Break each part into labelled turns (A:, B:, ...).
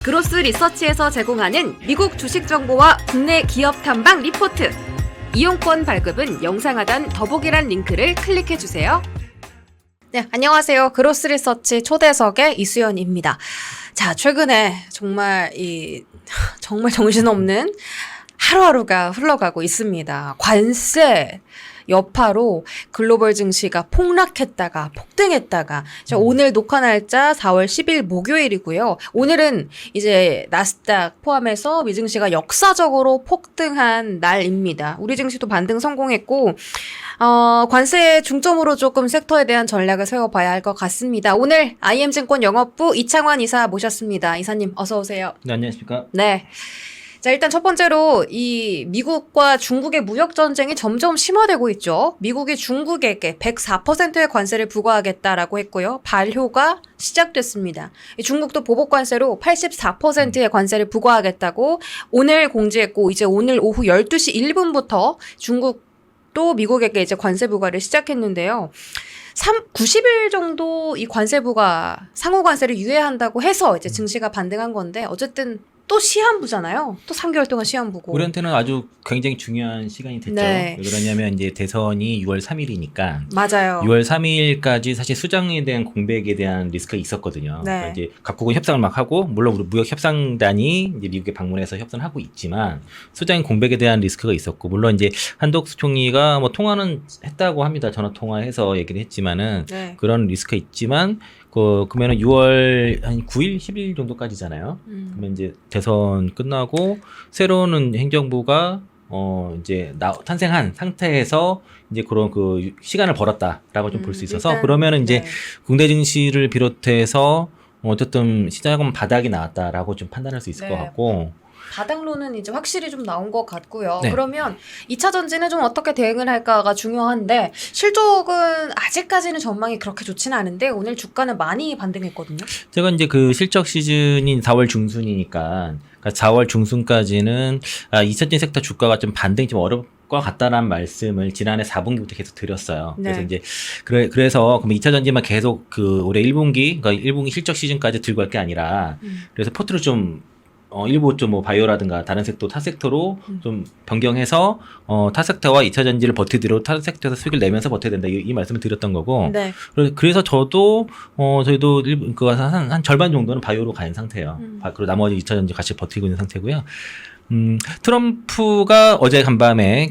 A: 그로스 리서치에서 제공하는 미국 주식 정보와 국내 기업 탐방 리포트. 이용권 발급은 영상 하단 더보기란 링크를 클릭해 주세요. 네, 안녕하세요. 그로스 리서치 초대석의 이수연입니다. 자, 최근에 정말 정신없는 하루하루가 흘러가고 있습니다. 관세 여파로 글로벌 증시가 폭락했다가 폭등했다가 오늘 녹화 날짜 4월 10일 목요일이고요. 오늘은 이제 나스닥 포함해서 미 증시가 역사적으로 폭등한 날입니다. 우리 증시도 반등 성공했고 관세에 중점으로 조금 섹터에 대한 전략을 세워봐야 할 것 같습니다. 오늘 IM증권 영업부 이창환 이사 모셨습니다. 이사님 어서 오세요.
B: 네, 안녕하십니까?
A: 네. 자, 일단 첫 번째로 이 미국과 중국의 무역 전쟁이 점점 심화되고 있죠. 미국이 중국에게 104%의 관세를 부과하겠다라고 했고요. 발효가 시작됐습니다. 중국도 보복 관세로 84%의 관세를 부과하겠다고 오늘 공지했고, 이제 오늘 오후 12시 1분부터 중국도 미국에게 이제 관세 부과를 시작했는데요. 90일 정도 이 관세 부과, 상호 관세를 유예한다고 해서 이제 증시가 반등한 건데, 어쨌든 또 시한부잖아요. 또 3개월 동안 시한부고.
B: 우리한테는 아주 굉장히 중요한 시간이 됐죠.
A: 네.
B: 왜 그러냐면 이제 대선이 6월 3일이니까.
A: 맞아요.
B: 6월 3일까지 사실 수장에 대한 공백에 대한 리스크가 있었거든요.
A: 네.
B: 그러니까 이제 각국은 협상을 막 하고, 물론 우리 무역 협상단이 이제 미국에 방문해서 협상하고 있지만 수장 공백에 대한 리스크가 있었고, 물론 이제 한덕수 총리가 뭐 통화는 했다고 합니다. 전화 통화해서 얘기를 했지만은
A: 네.
B: 그런 리스크가 있지만. 그러면은 6월 한 9일, 10일 정도까지잖아요. 그러면 이제 대선 끝나고 새로운 행정부가 이제 탄생한 상태에서 이제 그런 그 시간을 벌었다라고 좀 볼 수 있어서,
A: 일단,
B: 그러면은 이제
A: 네.
B: 국내 증시를 비롯해서 어쨌든 시장은 바닥이 나왔다라고 좀 판단할 수 있을
A: 네.
B: 것 같고.
A: 바닥론은 이제 확실히 좀 나온 것 같고요.
B: 네.
A: 그러면 2차 전지는 좀 어떻게 대응을 할까가 중요한데, 실적은 아직까지는 전망이 그렇게 좋지는 않은데 오늘 주가는 많이 반등했거든요.
B: 제가 이제 그 실적 시즌인 4월 중순이니까, 그러니까 4월 중순까지는 2차전지 섹터 주가가 좀 반등이 좀 어려울 것 같다라는 말씀을 지난해 4분기부터 계속 드렸어요.
A: 네.
B: 그래서 이제 그래서 그럼 2차전지만 계속 그 올해 1분기, 그러니까 1분기 실적 시즌까지 들고 갈 게 아니라, 그래서 포트를 좀 일부 좀 뭐 바이오라든가 다른 섹터, 타 섹터로 좀 변경해서 타 섹터와 2차 전지를 버티도록 타 섹터에서 수익을 내면서 버텨야 된다, 이 말씀을 드렸던 거고.
A: 네.
B: 그래서 저희도 한 절반 정도는 바이오로 간 상태예요. 그리고 나머지 2차 전지 같이 버티고 있는 상태고요. 트럼프가 어제 간밤에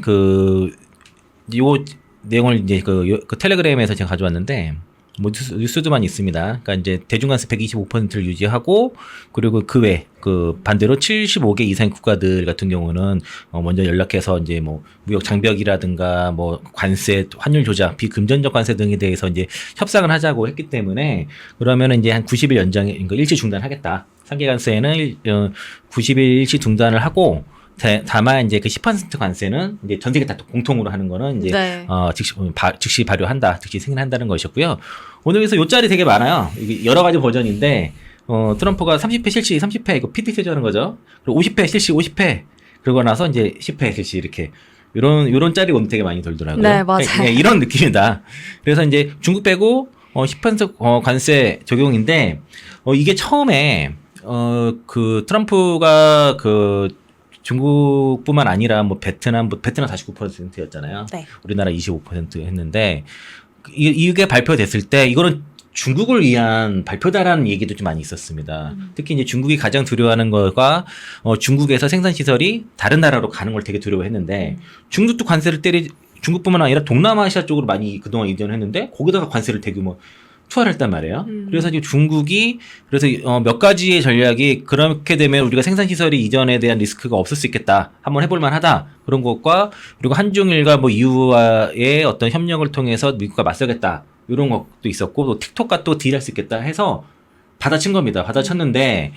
B: 요 내용을 이제 그 텔레그램에서 제가 가져왔는데, 뭐 뉴스도만 있습니다. 그러니까 이제 대중관세 125%를 유지하고, 그리고 그 외 반대로 75개 이상의 국가들 같은 경우는 먼저 연락해서 이제 뭐 무역 장벽이라든가 뭐 관세, 환율 조작, 비금전적 관세 등에 대해서 이제 협상을 하자고 했기 때문에, 그러면은 이제 한 90일 연장에, 그러니까 일시 중단하겠다. 3개 관세는 90일 일시 중단을 하고, 다만 이제 그 10% 관세는 이제 전 세계 다 공통으로 하는 거는 이제
A: 네.
B: 즉시 발효한다, 즉시 승인한다는 것이었고요. 오늘 그래서 요 짤이 되게 많아요. 이게 여러 가지 버전인데, 트럼프가 30회 실시 30회 이거 PT 세조하는 거죠. 그리고 50회 실시 50회, 그러고 나서 이제 10회 실시, 이렇게 요런 짤이 오늘 되게 많이 돌더라고요.
A: 네, 맞아요.
B: 그러니까 이런 느낌이다. 그래서 이제 중국 빼고 10% 관세 적용인데, 이게 처음에 그 트럼프가 중국뿐만 아니라 뭐 베트남 49%였잖아요.
A: 네.
B: 우리나라 25% 했는데, 이게 발표됐을 때 이거는 중국을 위한 발표다라는 얘기도 좀 많이 있었습니다. 특히 이제 중국이 가장 두려워하는 거가 중국에서 생산 시설이 다른 나라로 가는 걸 되게 두려워했는데, 중국도 관세를 중국뿐만 아니라 동남아시아 쪽으로 많이 그동안 이전했는데 거기다가 관세를 대규모 투하를 했단 말이에요. 그래서 이제 중국이 몇 가지의 전략이, 그렇게 되면 우리가 생산시설이 이전에 대한 리스크가 없을 수 있겠다, 한번 해볼 만하다, 그런 것과, 그리고 한중일과 뭐 EU와의 어떤 협력을 통해서 미국과 맞서겠다, 이런 것도 있었고, 또 틱톡과 또 딜할 수 있겠다 해서 받아친 겁니다. 받아쳤는데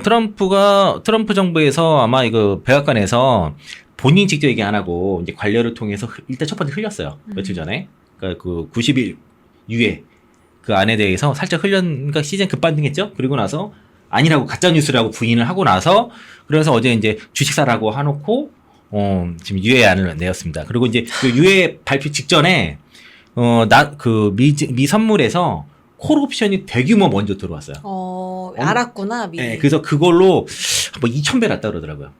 B: 트럼프 정부에서 아마 이거 백악관에서 본인 직접 얘기 안 하고 이제 관료를 통해서 일단 첫 번째 흘렸어요. 며칠 전에. 그러니까 그 90일 유예 그 안에 대해서 살짝 그러니까 시즌 급반등했죠. 그리고 나서 아니라고, 가짜 뉴스라고 부인을 하고 나서, 그래서 어제 이제 주식사라고 해놓고 지금 유예안을 내었습니다. 그리고 이제 그 유예 발표 직전에 미 선물에서 콜옵션이 대규모 먼저 들어왔어요.
A: 알았구나 미리.
B: 네, 그래서 그걸로 뭐 2,000배 났다 그러더라고요.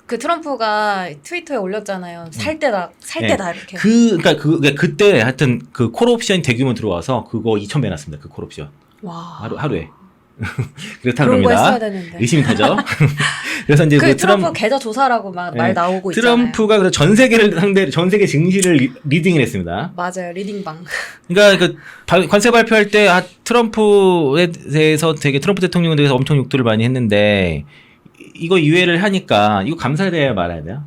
A: 그 트럼프가 트위터에 올렸잖아요. 살 때다 이렇게.
B: 그러니까 그때 하여튼 그 콜옵션이 대규모 들어와서 그거 2,000배 났습니다. 그 콜옵션.
A: 와.
B: 하루에. 그렇다
A: 그런 거
B: 그럽니다.
A: 했어야 되는데.
B: 의심이 되죠. 그래서 이제
A: 그
B: 트럼프
A: 트럼프 계좌 조사라고 막 말 나오고 있잖아요.
B: 트럼프가 그래서 전 세계를 상대로 전 세계 증시를 리딩을 했습니다.
A: 맞아요. 리딩방.
B: 그러니까 그 관세 발표할 때 트럼프에 대해서 되게 트럼프 대통령에 대해서 엄청 욕들을 많이 했는데 이거 이해를 하니까 이거 감사해야 말아야 돼요.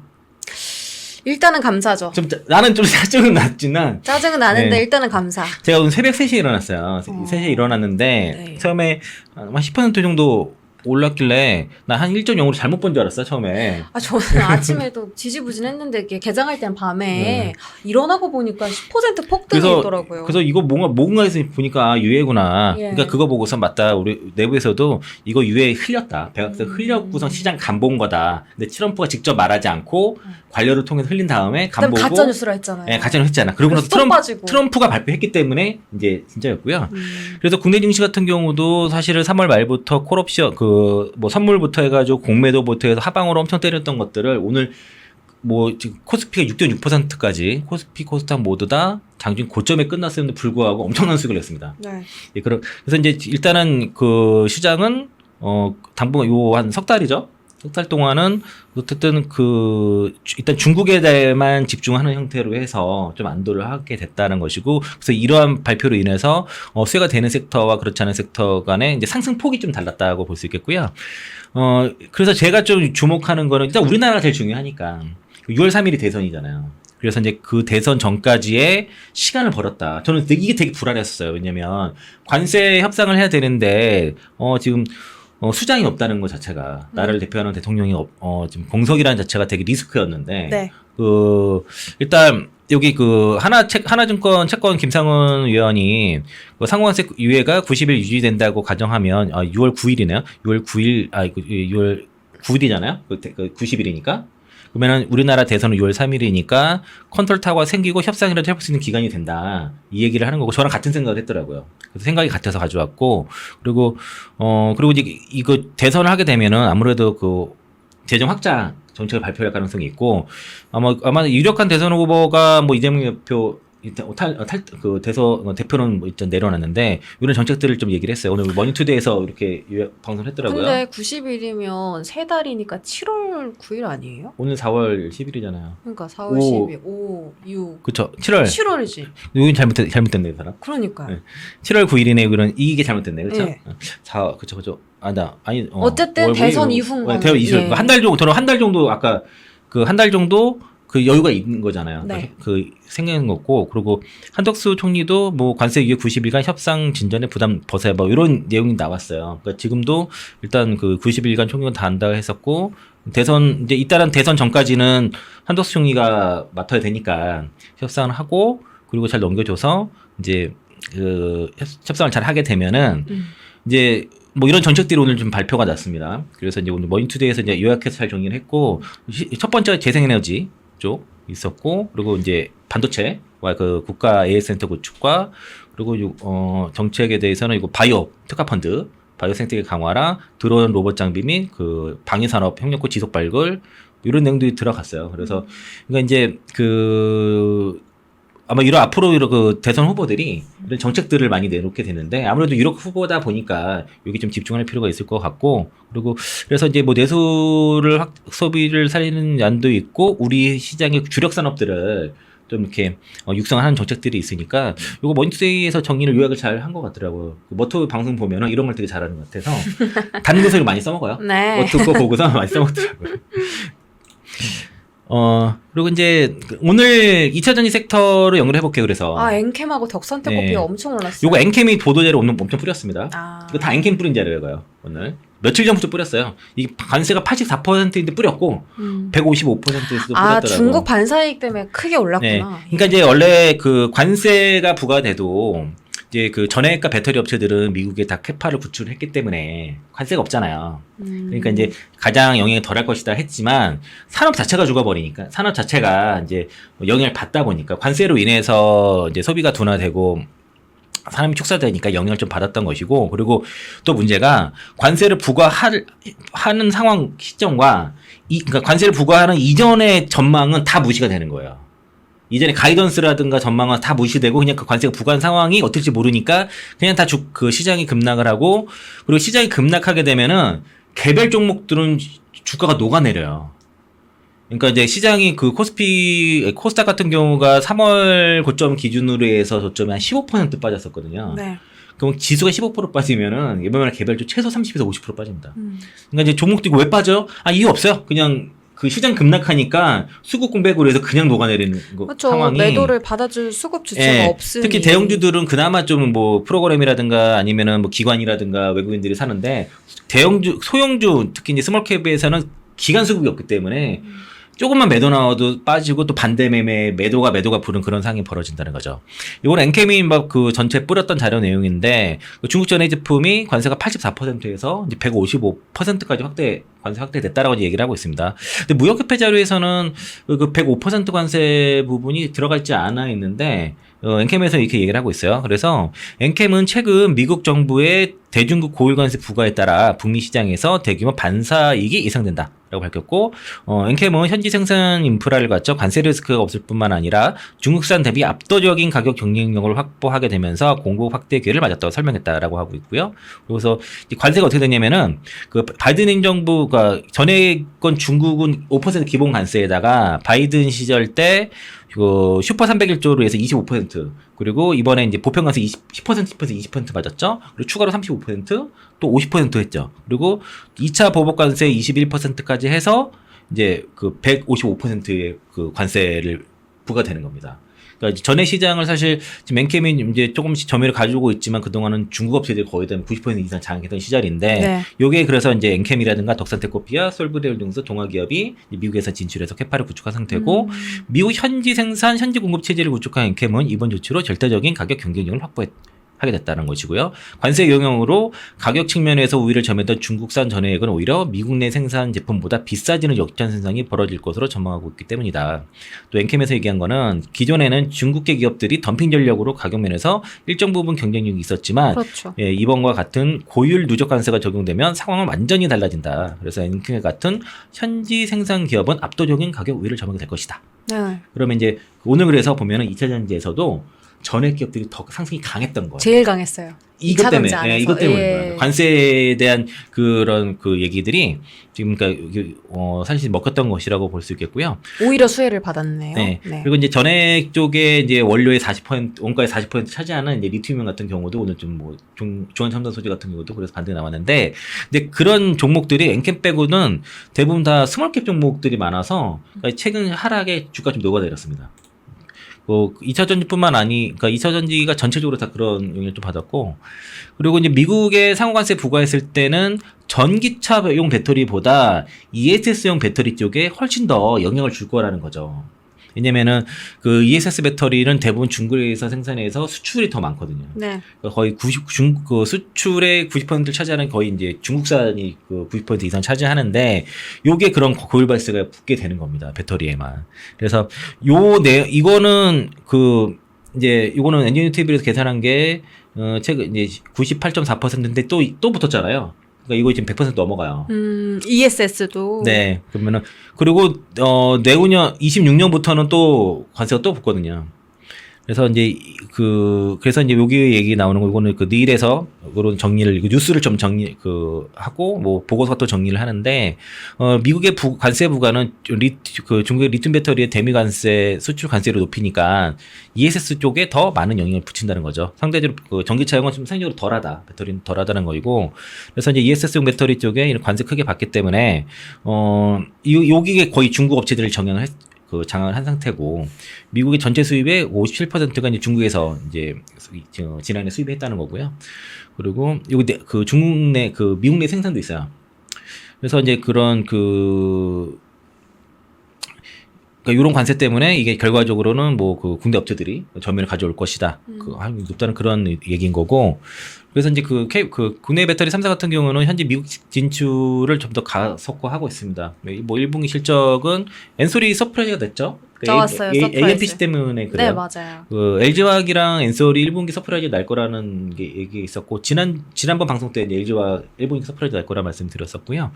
A: 일단은 감사죠.
B: 나는 좀 짜증은 났지만
A: 짜증은 나는데
B: 네.
A: 일단은 감사.
B: 제가 오늘 새벽 3시에 일어났어요. 3시에 일어났는데
A: 네.
B: 처음에 한 10% 정도 올랐길래 나 한 1.0으로 잘못 본 줄 알았어 처음에.
A: 저는 아침에도 지지부진했는데 이게 개장할 때는 밤에 일어나고 보니까 10% 폭등이 있더라고요.
B: 그래서 이거 뭔가에서 보니까 유해구나.
A: 예.
B: 그러니까 그거 보고서 맞다. 우리 내부에서도 이거 유해 흘렸다. 백악관 흘렸고선 시장 간본 거다. 근데 트럼프가 직접 말하지 않고 관료를 통해서 흘린 다음에 간보고
A: 가짜 뉴스라 했잖아요.
B: 네, 가짜뉴스 했잖아. 그러고 나서 트럼프가 발표했기 때문에 이제 진짜였고요. 그래서 국내 증시 같은 경우도 사실은 3월 말부터 콜옵션 뭐 선물부터 해가지고 공매도부터 해서 하방으로 엄청 때렸던 것들을 오늘 뭐 지금 코스피가 6.6%까지 코스닥 모두 다 장중 고점에 끝났음에도 불구하고 엄청난 수익을 냈습니다.
A: 네.
B: 예, 그래서 이제 일단은 그 시장은 당분간 요 한 석 달이죠. 석 달 동안은 어쨌든 일단 중국에 대해만 집중하는 형태로 해서 좀 안도를 하게 됐다는 것이고, 그래서 이러한 발표로 인해서 수혜가 되는 섹터와 그렇지 않은 섹터 간의 이제 상승폭이 좀 달랐다고 볼 수 있겠고요. 그래서 제가 좀 주목하는 거는 일단 우리나라가 제일 중요하니까 6월 3일이 대선이잖아요. 그래서 이제 그 대선 전까지의 시간을 벌었다. 저는 이게 되게 불안했었어요. 왜냐면 관세 협상을 해야 되는데 지금 수장이 없다는 것 자체가 나라를 대표하는 대통령이 지금 공석이라는 자체가 되게 리스크였는데
A: 네.
B: 일단 여기 하나증권 채권 김상훈 위원이 상호관세 유예가 90일 유지된다고 가정하면 6월 9일이네요. 6월 9일 6월 9일이잖아요. 90일이니까. 그러면은 우리나라 대선은 6월 3일이니까 컨설타가 생기고 협상이라도 해볼 수 있는 기간이 된다. 이 얘기를 하는 거고 저랑 같은 생각을 했더라고요. 그래서 생각이 같아서 가져왔고 그리고 이제 이거 대선을 하게 되면은 아무래도 그 재정 확장 정책을 발표할 가능성이 있고 아마 유력한 대선 후보가 뭐 이재명 대표 대표는 뭐 일단 내려놨는데 이런 정책들을 좀 얘기를 했어요. 오늘 머니투데이에서 이렇게 방송을 했더라고요.
A: 근데 90일이면 3달이니까 7월 9일 아니에요?
B: 오늘 4월 10일이잖아요.
A: 그러니까 4월 10일, 5, 6.
B: 그쵸. 7월이지. 여기 잘못됐네, 이 사람.
A: 그러니까요.
B: 네. 7월 9일이네, 이게 잘못됐네, 그쵸?
A: 네.
B: 그쵸.
A: 어쨌든 대선 이후인 거는.
B: 대선 이후. 한 달 정도, 저는 한 달 정도, 아까 한 달 정도 그 여유가 있는 거잖아요.
A: 네.
B: 생기는 거고, 그리고 한덕수 총리도 뭐 관세 이후 90일간 협상 진전에 부담 벗어야 뭐 이런 내용이 나왔어요. 그러니까 지금도 일단 그 90일간 총리는 다 한다고 했었고, 이제 잇따른 대선 전까지는 한덕수 총리가 맡아야 되니까 협상을 하고, 그리고 잘 넘겨줘서 이제 협상을 잘 하게 되면은 이제 뭐 이런 정책들이 오늘 좀 발표가 났습니다. 그래서 이제 오늘 머니투데이에서 이제 요약해서 잘 정리를 했고, 첫 번째가 재생에너지 쪽 있었고, 그리고 이제 반도체와 그 국가 AS센터 구축과 그리고 정책에 대해서는 이거 바이오 특화 펀드, 바이오 생태계 강화랑 드론 로봇 장비 및 그 방위 산업 협력고 지속 발굴 이런 내용들이 들어갔어요. 그래서 그러니까 이제 아마 앞으로 그 대선 후보들이 이런 정책들을 많이 내놓게 되는데 아무래도 유력 후보다 보니까 여기 좀 집중할 필요가 있을 것 같고, 그리고 그래서 이제 뭐 내수를 소비를 살리는 안도 있고 우리 시장의 주력 산업들을 좀 이렇게 육성하는 정책들이 있으니까 이거 머니투데이에서 정리를 요약을 잘 한 것 같더라고요. 머토 방송 보면은 이런 걸 되게 잘하는 것 같아서 단구석을 많이 써먹어요.
A: 네.
B: 듣고 보고서 많이 써먹더라고요. 그리고 이제 오늘 2차 전지 섹터로 연결해 볼게요. 그래서
A: 엔캠하고 덕선택
B: 네.
A: 커피 엄청 올랐어요.
B: 요거 엔캠이 보도자료 엄청 뿌렸습니다.
A: 아.
B: 이거 다 엔캠 뿌린 자료예요. 오늘 며칠 전부터 뿌렸어요. 이 관세가 84%인데 뿌렸고 155%에서도 뿌렸더라고요.
A: 중국 반사이익 때문에 크게 올랐구나.
B: 네. 그러니까 이제 원래 그 관세가 부과돼도 이제 그 전해가 배터리 업체들은 미국에 다 캐파를 구출했기 때문에 관세가 없잖아요. 그러니까 이제 가장 영향이 덜할 것이다 했지만 산업 자체가 죽어버리니까 산업 자체가 이제 영향을 받다 보니까 관세로 인해서 이제 소비가 둔화되고 사람이 축사되니까 영향을 좀 받았던 것이고, 그리고 또 문제가 관세를 부과하는 상황 시점과 그러니까 관세를 부과하는 이전의 전망은 다 무시가 되는 거예요. 이전에 가이던스라든가 전망은 다 무시되고 그냥 그 관세가 부과한 상황이 어떨지 모르니까 그냥 다 그 시장이 급락을 하고, 그리고 시장이 급락하게 되면은 개별 종목들은 주가가 녹아내려요. 그러니까 이제 시장이 그 코스닥 같은 경우가 3월 고점 기준으로 해서 저점이 한 15% 빠졌었거든요.
A: 네.
B: 그럼 지수가 15% 빠지면은 이번에 개별주 최소 30에서 50% 빠집니다. 그러니까 이제 종목도 이거 왜 빠져? 이유 없어요. 그냥 그 시장 급락하니까 수급 공백으로 해서 그냥 녹아내리는
A: 그렇죠.
B: 상황이.
A: 매도를 받아줄 수급 주체가 없으니.
B: 특히 대형주들은 그나마 좀 뭐 프로그램이라든가 아니면은 뭐 기관이라든가 외국인들이 사는데 소형주 특히 이제 스몰캡에서는 기관 수급이 없기 때문에 조금만 매도 나와도 빠지고 또 반대 매도가 부른 그런 상황이 벌어진다는 거죠. 이건 엔케미 그 전체 뿌렸던 자료 내용인데 중국 전해 제품이 관세가 84%에서 이제 155%까지 관세 확대됐다라고 얘기를 하고 있습니다. 근데 무역협회 자료에서는 그 105% 관세 부분이 들어갈지 않아 있는데 엔캠에서 이렇게 얘기를 하고 있어요. 그래서 엔캠은 최근 미국 정부의 대중국 고율 관세 부과에 따라 북미 시장에서 대규모 반사이익이 예상된다라고 밝혔고, 엔캠은 현지 생산 인프라를 갖춰 관세 리스크가 없을 뿐만 아니라 중국산 대비 압도적인 가격 경쟁력을 확보하게 되면서 공급 확대 기회를 맞았다고 설명했다라고 하고 있고요. 그래서 관세가 어떻게 되냐면은 그 바이든 행정부가 전에 건 중국은 5% 기본 관세에다가 바이든 시절 때 그 슈퍼 301조로 해서 25%, 그리고 이번에 이제 보편 관세 10% 20% 맞았죠. 그리고 추가로 35%, 또 50% 했죠. 그리고 2차 보복 관세 21%까지 해서 이제 그 155%의 그 관세를 부과되는 겁니다. 그러니까 전에 시장을 사실 지금 엔캠이 이제 조금씩 점유를 가지고 있지만 그동안은 중국 업체들이 거의 다 90% 이상 장악했던 시절인데,
A: 네.
B: 요게 그래서 이제 엔캠이라든가 덕산테코피아, 솔브레홀딩스, 동아기업이 미국에서 진출해서 캐파를 구축한 상태고, 미국 현지 생산, 현지 공급 체제를 구축한 엔캠은 이번 조치로 절대적인 가격 경쟁력을 하게 됐다는 것이고요. 관세 영향으로 가격 측면에서 우위를 점했던 중국산 전해액은 오히려 미국 내 생산 제품보다 비싸지는 역전 현상이 벌어질 것으로 전망하고 있기 때문이다. 또 엔캠에서 얘기한 거는 기존에는 중국계 기업들이 덤핑 전략으로 가격 면에서 일정 부분 경쟁력이 있었지만,
A: 그렇죠.
B: 이번과 같은 고율 누적 관세가 적용되면 상황은 완전히 달라진다. 그래서 엔캠 같은 현지 생산 기업은 압도적인 가격 우위를 점하게 될 것이다.
A: 네.
B: 그러면 이제 오늘 그래서 보면은 2차 전지에서도 전액 기업들이 더 상승이 강했던 거예요.
A: 제일 강했어요.
B: 이것 때문에, 이것 때문에
A: 예.
B: 그런 거예요. 관세에 대한 그런 그 얘기들이 지금 그러니까 사실 먹혔던 것이라고 볼 수 있겠고요.
A: 오히려 수혜를 받았네요.
B: 네.
A: 네.
B: 그리고 이제 전액 쪽에 이제 원료의 40%, 원가의 40% 차지하는 이제 리튬 같은 경우도 오늘 좀 뭐 중원 첨단 소재 같은 경우도 그래서 반등이 나왔는데, 근데 그런 종목들이 엔캠 빼고는 대부분 다 스몰캡 종목들이 많아서 최근 하락에 주가 좀 녹아내렸습니다. 2차 전지뿐만 그러니까 2차 전지가 전체적으로 다 그런 영향을 좀 받았고, 그리고 이제 미국의 상호관세 부과했을 때는 전기차용 배터리보다 ESS용 배터리 쪽에 훨씬 더 영향을 줄 거라는 거죠. 왜냐면은 그 ESS 배터리는 대부분 중국에서 생산해서 수출이 더 많거든요.
A: 네.
B: 거의 그 수출의 90%를 차지하는 거의 이제 중국산이 그 90% 이상 차지하는데, 요게 그런 고율 발생가 붙게 되는 겁니다. 배터리에만. 그래서 이거는 이거는 엔지니어티브에서 계산한 게 최근 이제 98.4%인데 또 붙었잖아요. 그러니까 이거 지금 100% 넘어가요.
A: ESS도.
B: 네. 그러면은 그리고 내후년 26년부터는 또 관세가 또 붙거든요. 그래서 이제 그래서 이제 여기 얘기 나오는 거, 이거는 그 내일에서 그런 정리를, 뉴스를 좀 하고 뭐 보고서 또 정리를 하는데, 미국의 관세 부과는 중국의 리튬 배터리의 대미 관세, 수출 관세를 높이니까 ESS 쪽에 더 많은 영향을 붙인다는 거죠. 상대적으로 그 전기차용은 좀 상대적으로 덜하다, 배터리는 덜하다는 거이고, 그래서 이제 ESS용 배터리 쪽에 이런 관세 크게 받기 때문에 여기에 거의 중국 업체들을 장악을 한 상태고, 미국의 전체 수입의 57%가 이제 중국에서 이제 지난해 수입했다는 거고요. 그리고 여기 미국 내 생산도 있어요. 그래서 이제 그런 그러니까 이런 관세 때문에 이게 결과적으로는 뭐 그 국내 업체들이 점유를 가져올 것이다. 높다는 그런 얘기인 거고. 그래서 이제 국내 배터리 3사 같은 경우는 현재 미국 진출을 좀 더 가속화하고 있습니다. 뭐 1분기 실적은 엔솔이 서프라이즈가 됐죠.
A: 나왔어요. 서프라이즈.
B: AMPC 때문에 그래요.
A: 네, 맞아요.
B: 그 LG화학이랑 엔솔이 1분기 서프라이즈 날 거라는 게 얘기 있었고 지난번 방송 때 LG화학 1분기 서프라이즈 날 거라 말씀드렸었고요.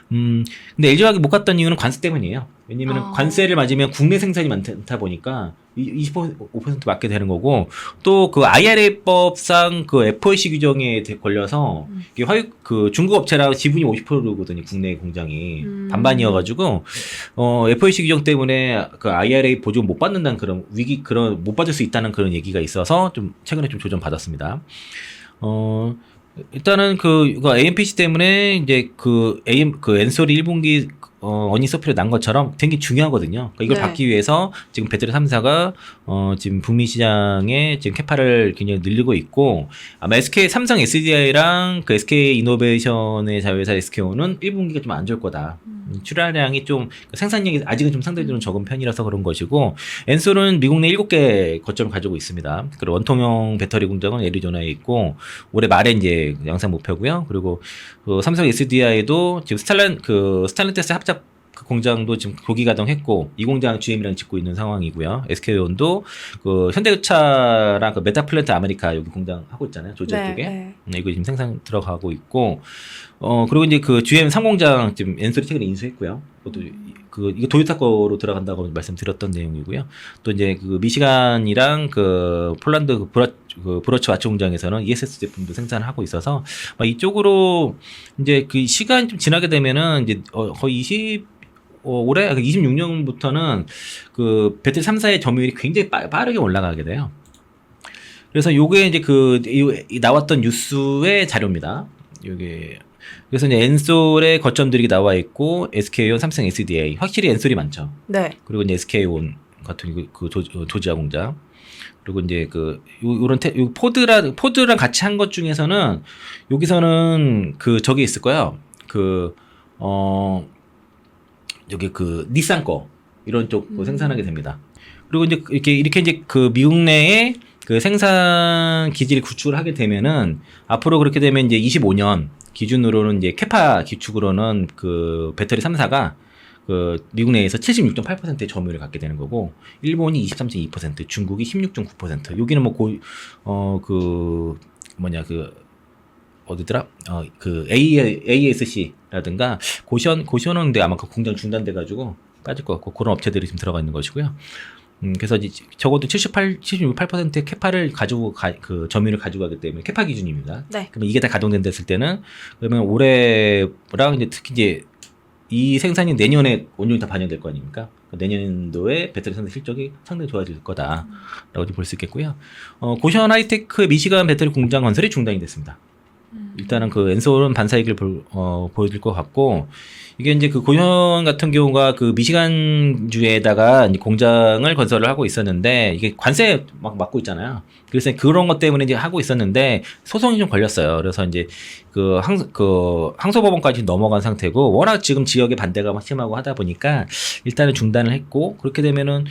B: 근데 LG화학이 못 갔던 이유는 관세 때문이에요. 왜냐면 관세를 맞으면 국내 생산이 많다 보니까 25% 맞게 되는 거고, 또 그 IRA법상 그 FOC 규정에 걸려서 이게 그 중국 업체랑 지분이 50%거든요. 국내 공장이 반반이어가지고 FOC 규정 때문에 그 IRA 보조금 못 받는다는 그런 못 받을 수 있다는 그런 얘기가 있어서 좀 최근에 좀 조정 받았습니다. 일단은 이거 AMPC 때문에 이제 그 엔솔이 1분기 어닝 서프라이즈 난 것처럼 되게 중요하거든요. 그러니까 이걸
A: 네.
B: 받기 위해서 지금 배터리 3사가 지금 북미 시장에 지금 캐파를 굉장히 늘리고 있고, 아마 삼성 SDI랑 그 SK 이노베이션의 자회사 SKO는 1분기가 좀 안 좋을 거다. 출하량이 좀 생산량이 아직은 좀 상대적으로 적은 편이라서 그런 것이고, 엔솔은 미국 내 7개 거점을 가지고 있습니다. 그리고 원통형 배터리 공장은 애리조나에 있고 올해 말에 이제 양산 목표고요. 그리고 삼성 SDI도 지금 스탈렌티스 합작 그 공장도 지금 조기 가동했고, 이 공장 GM이랑 짓고 있는 상황이고요. SK온도 그 현대차랑 그 메타플랜트 아메리카 여기 공장 하고 있잖아요. 조지아 쪽에. 네, 이거 지금 생산 들어가고 있고, 그리고 이제 그 GM 3공장 지금 엔솔이 최근에 인수했고요. 그것도 이거 도요타 거로 들어간다고 말씀드렸던 내용이고요. 또 이제 그 미시간이랑 그 폴란드 브러츠 와츠 공장에서는 ESS 제품도 생산하고 있어서 이쪽으로 이제 그 시간이 좀 지나게 되면은 이제 거의 올해 26년부터는 그 배터리 3사의 점유율이 굉장히 빠르게 올라가게 돼요. 그래서 요게 이제 나왔던 뉴스의 자료입니다. 요게. 그래서 이제 엔솔의 거점들이 나와 있고, SK온, 삼성 SDI. 확실히 엔솔이 많죠.
A: 네.
B: 그리고 이제 SK온 같은 조지아 공장. 그리고 이제 요런 포드랑 같이 한 것 중에서는 여기서는 저기 있을 거예요. 여기 닛산 거 이런 쪽 생산하게 됩니다. 그리고 이제 이렇게 이제 미국 내에 그 생산 기지를 구축을 하게 되면은, 앞으로 그렇게 되면 이제 25년 기준으로는 이제 캐파 기축으로는 그 배터리 3사가 미국 내에서 76.8%의 점유율을 갖게 되는 거고, 일본이 23.2%, 중국이 16.9%. 여기는 어디더라? ASC라든가 고시원은 근데 아마 그 공장 중단돼가지고 빠질 것 같고, 그런 업체들이 지금 들어가 있는 것이고요. 그래서 이제 적어도 76.8%의 캐파를 점유율을 가지고 가기 때문에 캐파 기준입니다.
A: 네.
B: 그러면 이게 다 가동된댔을 때는, 그러면 올해랑 이제 특히 이제 이 생산이 내년에 온전히 다 반영될 거 아닙니까? 내년도에 배터리 생산 실적이 상당히 좋아질 거다라고 볼 수 있겠고요. 고시원 하이테크 미시간 배터리 공장 건설이 중단이 됐습니다. 일단은 엔솔은 반사이익을 보여줄 것 같고, 이게 이제 고시원 같은 경우가 미시간주에다가 공장을 건설을 하고 있었는데, 이게 관세 막 막고 있잖아요. 그래서 그런 것 때문에 이제 하고 있었는데 소송이 좀 걸렸어요. 그래서 이제 항소법원까지 넘어간 상태고, 워낙 지금 지역의 반대가 막 심하고 하다 보니까 일단은 중단을 했고, 그렇게 되면은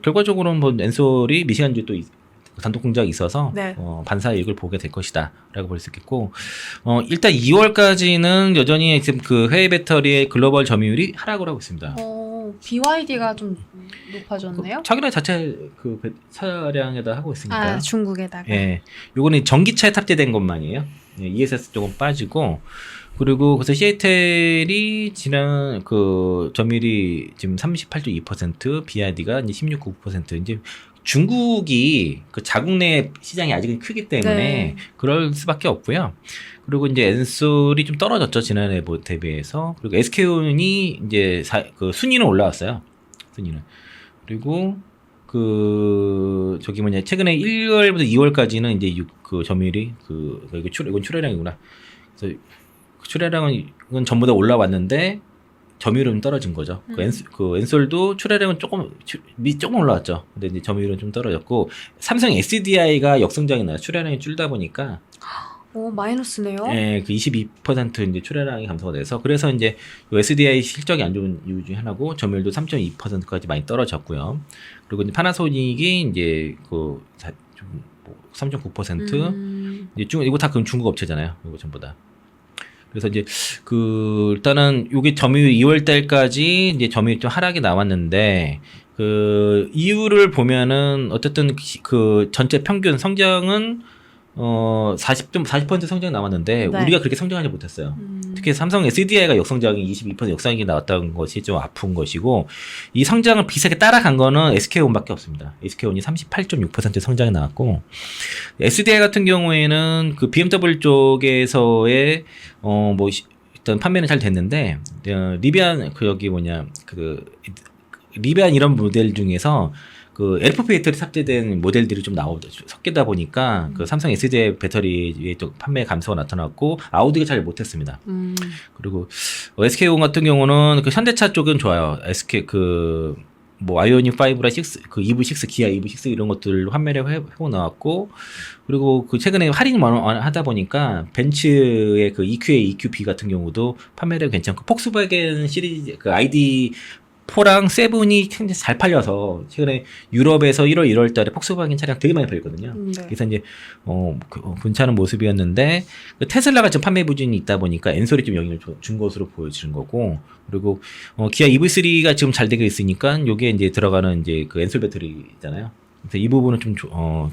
B: 결과적으로는 엔솔이 미시간주에 또 단독 공장이 있어서
A: 네.
B: 반사이익을 보게 될 것이다 라고 볼 수 있겠고, 일단 2월까지는 여전히 지금 해외 배터리의 글로벌 점유율이 하락을 하고 있습니다.
A: BYD가 좀 높아졌네요.
B: 자기네 자체 차량에다 하고 있으니까.
A: 중국에다가.
B: 예, 요거는 전기차에 탑재된 것만이에요. 예, ESS 조금 빠지고, 그리고 그래서 시애틀이 지난 점유율이 지금 38.2%, BYD가 이제 16.9%. 이제 중국이 자국 내 시장이 아직은 크기 때문에
A: 네.
B: 그럴 수밖에 없고요. 그리고 이제 엔솔이 좀 떨어졌죠, 지난해 대비해서. 그리고 SK온이 이제 순위는 올라왔어요. 순위는. 그리고 최근에 1월부터 2월까지는 이제 점유율이 이건 출하량이구나. 그래서 출하량은 전부 다 올라왔는데 점유율은 떨어진 거죠. 엔솔도 출하량은 조금 올라왔죠. 근데 이제 점유율은 좀 떨어졌고, 삼성 SDI가 역성장이 나요. 출하량이 줄다 보니까.
A: 마이너스네요.
B: 예, 22% 이제 출하량이 감소가 돼서, 그래서 이제 SDI 실적이 안 좋은 이유 중에 하나고, 점유율도 3.2%까지 많이 떨어졌고요. 그리고 이제 파나소닉이 이제 3.9%. 이거 다 그럼 중국 업체잖아요. 이거 전부 다. 그래서 이제 일단은 요게 점유율 2월 달까지 이제 점유율 좀 하락이 나왔는데, 그 이유를 보면은 어쨌든 그 전체 평균 성장은 40% 성장이 나왔는데
A: 네.
B: 우리가 그렇게 성장하지 못했어요. 특히 삼성 SDI가 역성장이 22% 역성장이 나왔다는 것이 좀 아픈 것이고 이 성장을 비슷하게 따라간 거는 SK온밖에 없습니다. SK온이 38.6% 성장이 나왔고 SDI 같은 경우에는 그 BMW 쪽에서의 뭐 일단 판매는 잘 됐는데 리비안 그 여기 뭐냐 그 리비안 이런 모델 중에서 그 LFP 배터리 탑재된 모델들이 좀 섞이다 보니까 그 삼성 SDI 배터리의 또 판매 감소가 나타났고 아우디가 잘 못했습니다. 그리고 SK온 같은 경우는 그 현대차 쪽은 좋아요. SK 그 뭐 아이오닉 5라 6, 그 EV6, 기아 EV6 이런 것들 판매를 해고 나왔고 그리고 그 최근에 할인이 하다 보니까 벤츠의 그 EQA, EQB 같은 경우도 판매를 괜찮고 폭스바겐 시리즈 그 ID 4랑 7이 굉장히 잘 팔려서 최근에 유럽에서 1월 달에 폭스바겐 차량 되게 많이 팔렸거든요.
A: 네.
B: 그래서 이제 괜찮은 모습이었는데 그 테슬라가 지금 판매 부진이 있다 보니까 엔솔이 좀 영향을 준 것으로 보여지는 거고 그리고 기아 EV3가 지금 잘 되고 있으니까 요게 이제 들어가는 이제 그 엔솔 배터리잖아요. 그래서 이 부분은 좀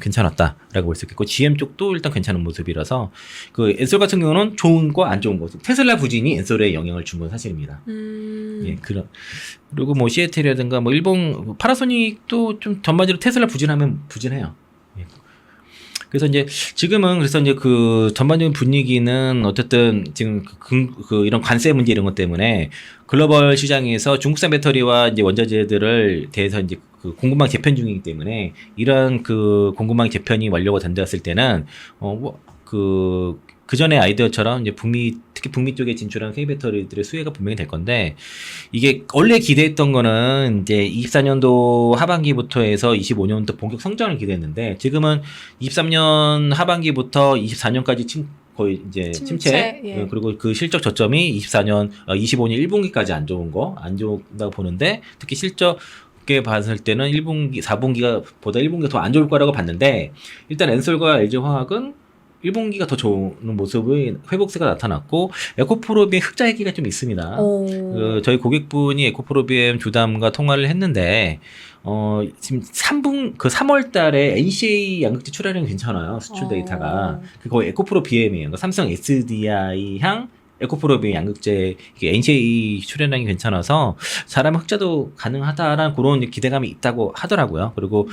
B: 괜찮았다라고 볼 수 있겠고 GM 쪽도 일단 괜찮은 모습이라서 그 엔솔 같은 경우는 좋은 거 안 좋은 거 테슬라 부진이 엔솔에 영향을 준 건 사실입니다. 예, 그리고 뭐 시애틀이라든가 뭐 일본 파나소닉도 좀 전반적으로 테슬라 부진하면 부진해요. 예. 그래서 이제 지금은 그래서 이제 그 전반적인 분위기는 어쨌든 지금 그 이런 관세 문제 이런 것 때문에 글로벌 시장에서 중국산 배터리와 이제 원자재들을 대해서 이제 그 공급망 재편 중이기 때문에 이런 그 공급망 재편이 완료가 된다였을 때는 그 전에 아이디어처럼 이제 특히 북미 쪽에 진출한 K 배터리들의 수혜가 분명히 될 건데 이게 원래 기대했던 거는 이제 24년도 하반기부터 해서 25년도 본격 성장을 기대했는데 지금은 23년 하반기부터 24년까지 거의 이제 침체.
A: 예.
B: 그리고 그 실적 저점이 25년 1분기까지 안 좋다고 보는데 특히 실적에 봤을 때는 1분기, 4분기가 보다 1분기가 더 안 좋을 거라고 봤는데 일단 엔솔과 LG화학은 1분기가 더 좋은 모습의 회복세가 나타났고 에코프로비엠 흑자 얘기가 좀 있습니다. 저희 고객분이 에코프로비엠 주담과 통화를 했는데 지금 3월 달에 NCA 양극재 출하량이 괜찮아요. 수출 데이터가. 그거 에코프로비엠이에요. 삼성 SDI 향 에코프로비엠 양극재 NCA 출하량이 괜찮아서 잘하면 흑자도 가능하다라는 그런 기대감이 있다고 하더라고요. 그리고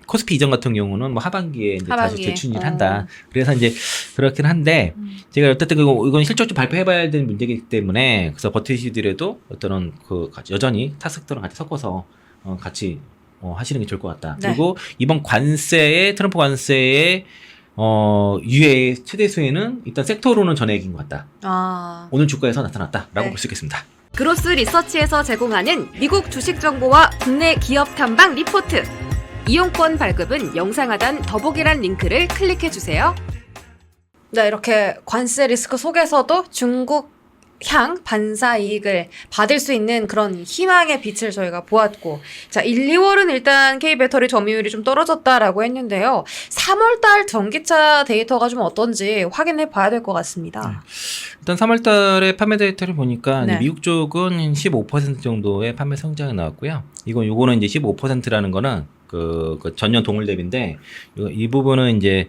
B: 코스피 이전 같은 경우는 뭐 하반기에 이제 다시 재춘인을 한다. 그래서 이제 그렇긴 한데 제가 어쨌든 이건 실적좀 발표해봐야 되는 문제이기 때문에 그래서 버티시더라도 어떤 여전히 타석들랑 같이 섞어서 같이 하시는 게 좋을 것 같다.
A: 네.
B: 그리고 이번 트럼프 관세에 유해 최대 수혜는 일단 섹터로는 전액인 것 같다. 오늘 주가에서 나타났다라고 볼 수 있겠습니다.
A: 그로스 리서치에서 제공하는 미국 주식 정보와 국내 기업 탐방 리포트. 이용권 발급은 영상 하단 더보기란 링크를 클릭해 주세요. 네, 이렇게 관세 리스크 속에서도 중국 향 반사 이익을 받을 수 있는 그런 희망의 빛을 저희가 보았고, 자 1, 2월은 일단 K배터리 점유율이 좀 떨어졌다라고 했는데요. 3월달 전기차 데이터가 좀 어떤지 확인해 봐야 될 것 같습니다.
B: 일단 3월달에 판매 데이터를 보니까
A: 네.
B: 미국 쪽은 15% 정도의 판매 성장이 나왔고요. 요거는 이제 15%라는 거는 그 전년 동월 대비인데 이 부분은 이제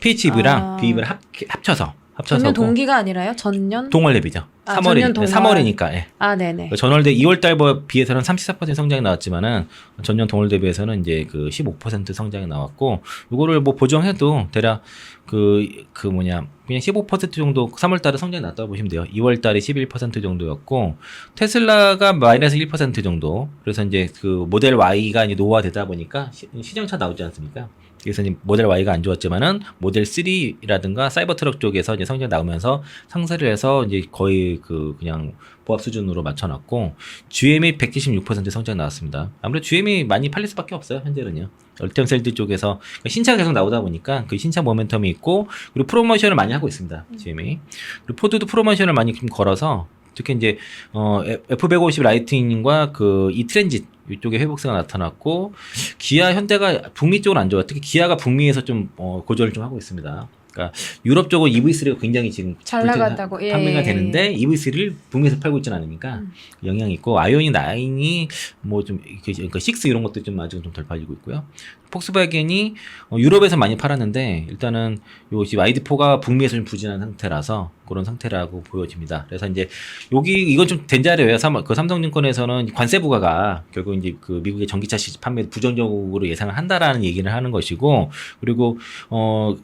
B: PHEV랑 BEV를 합쳐서
A: 전년 동기가 아니라요? 전년?
B: 동월 대비죠.
A: 전년 동월.
B: 3월이니까. 예.
A: 네네.
B: 전월 대 2월 달 비해서는 34% 성장이 나왔지만은 전년 동월 대비해서는 이제 15% 성장이 나왔고 요거를 뭐 보정해도 대략 그냥 15% 정도 3월 달에 성장이 났다고 보시면 돼요. 2월 달에 11% 정도였고 테슬라가 마이너스 1% 정도. 그래서 이제 그 모델 Y가 이제 노후화되다 보니까 시장차 나오지 않습니까? 그래서 이제 모델 Y가 안 좋았지만은 모델 3라든가 사이버 트럭 쪽에서 이제 성장이 나오면서 상세를 해서 이제 거의 그냥 보합 수준으로 맞춰놨고 GM이 176% 성장이 나왔습니다. 아무래도 GM이 많이 팔릴 수밖에 없어요. 현재는요. 얼템셀드 쪽에서 신차가 계속 나오다 보니까 그 신차 모멘텀이 있고 그리고 프로모션을 많이 하고 있습니다. GM이. 그리고 포드도 프로모션을 많이 좀 걸어서 특히 이제 F150 라이트닝과 이 트랜짓 이쪽에 회복세가 나타났고 기아 현대가 북미 쪽은 안 좋아. 특히 기아가 북미에서 좀 고전을 좀 하고 있습니다. 그러니까 유럽 쪽은 EV3가 굉장히 지금
A: 잘 나간다고. 예.
B: 판매가 되는데 EV3를 북미에서 팔고 있지는 않으니까 영향이 있고 아이오닉 9이 뭐 좀 그러니까 6 이런 것도 좀 아직은 좀 덜 팔리고 있고요. 폭스바겐이 유럽에서 많이 팔았는데 일단은 요 지금 ID4가 북미에서 좀 부진한 상태라서 그런 상태라고 보여집니다. 그래서 이제 여기 이건 좀 된자료예요. 그 삼성증권에서는 관세 부과가 결국 이제 그 미국의 전기차 시장 판매 부정적으로 예상을 한다라는 얘기를 하는 것이고 그리고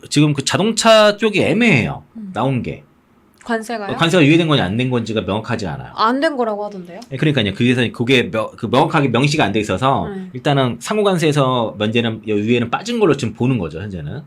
B: 지금 그 자동차 쪽이 애매해요. 나온 게.
A: 관세가요?
B: 관세가 유예된 건지 안 된 건지가 명확하지 않아요.
A: 안 된 거라고 하던데요?
B: 그러니까요. 그래서 그게 명확하게 명시가 안 돼 있어서 일단은 상호관세에서 면제는 유예는 빠진 걸로 지금 보는 거죠. 현재는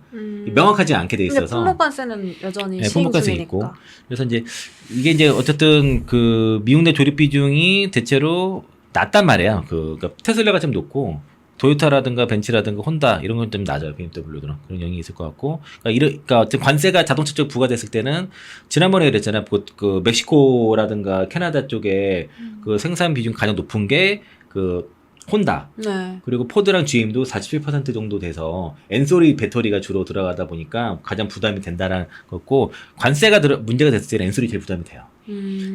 B: 명확하지 않게 돼
A: 근데
B: 있어서.
A: 품목관세는 여전히
B: 네,
A: 시행
B: 품목관세
A: 중이니까.
B: 있고. 그래서 이제 이게 이제 어쨌든 그 미국 내 조립 비중이 대체로 낮단 말이에요. 그러니까 테슬라가 좀 높고. 도요타라든가 벤츠라든가 혼다 이런 건 좀 낮아요. BMW들은 그런 영향이 있을 것 같고, 그러니까 어떤 관세가 자동차 쪽 부과됐을 때는 지난번에 그랬잖아요. 그 멕시코라든가 캐나다 쪽에 그 생산 비중 가장 높은 게 그 혼다.
A: 네.
B: 그리고 포드랑 GM도 47% 정도 돼서 엔솔이 배터리가 주로 들어가다 보니까 가장 부담이 된다는 거고 관세가 문제가 됐을 때 엔솔이 제일 부담이 돼요.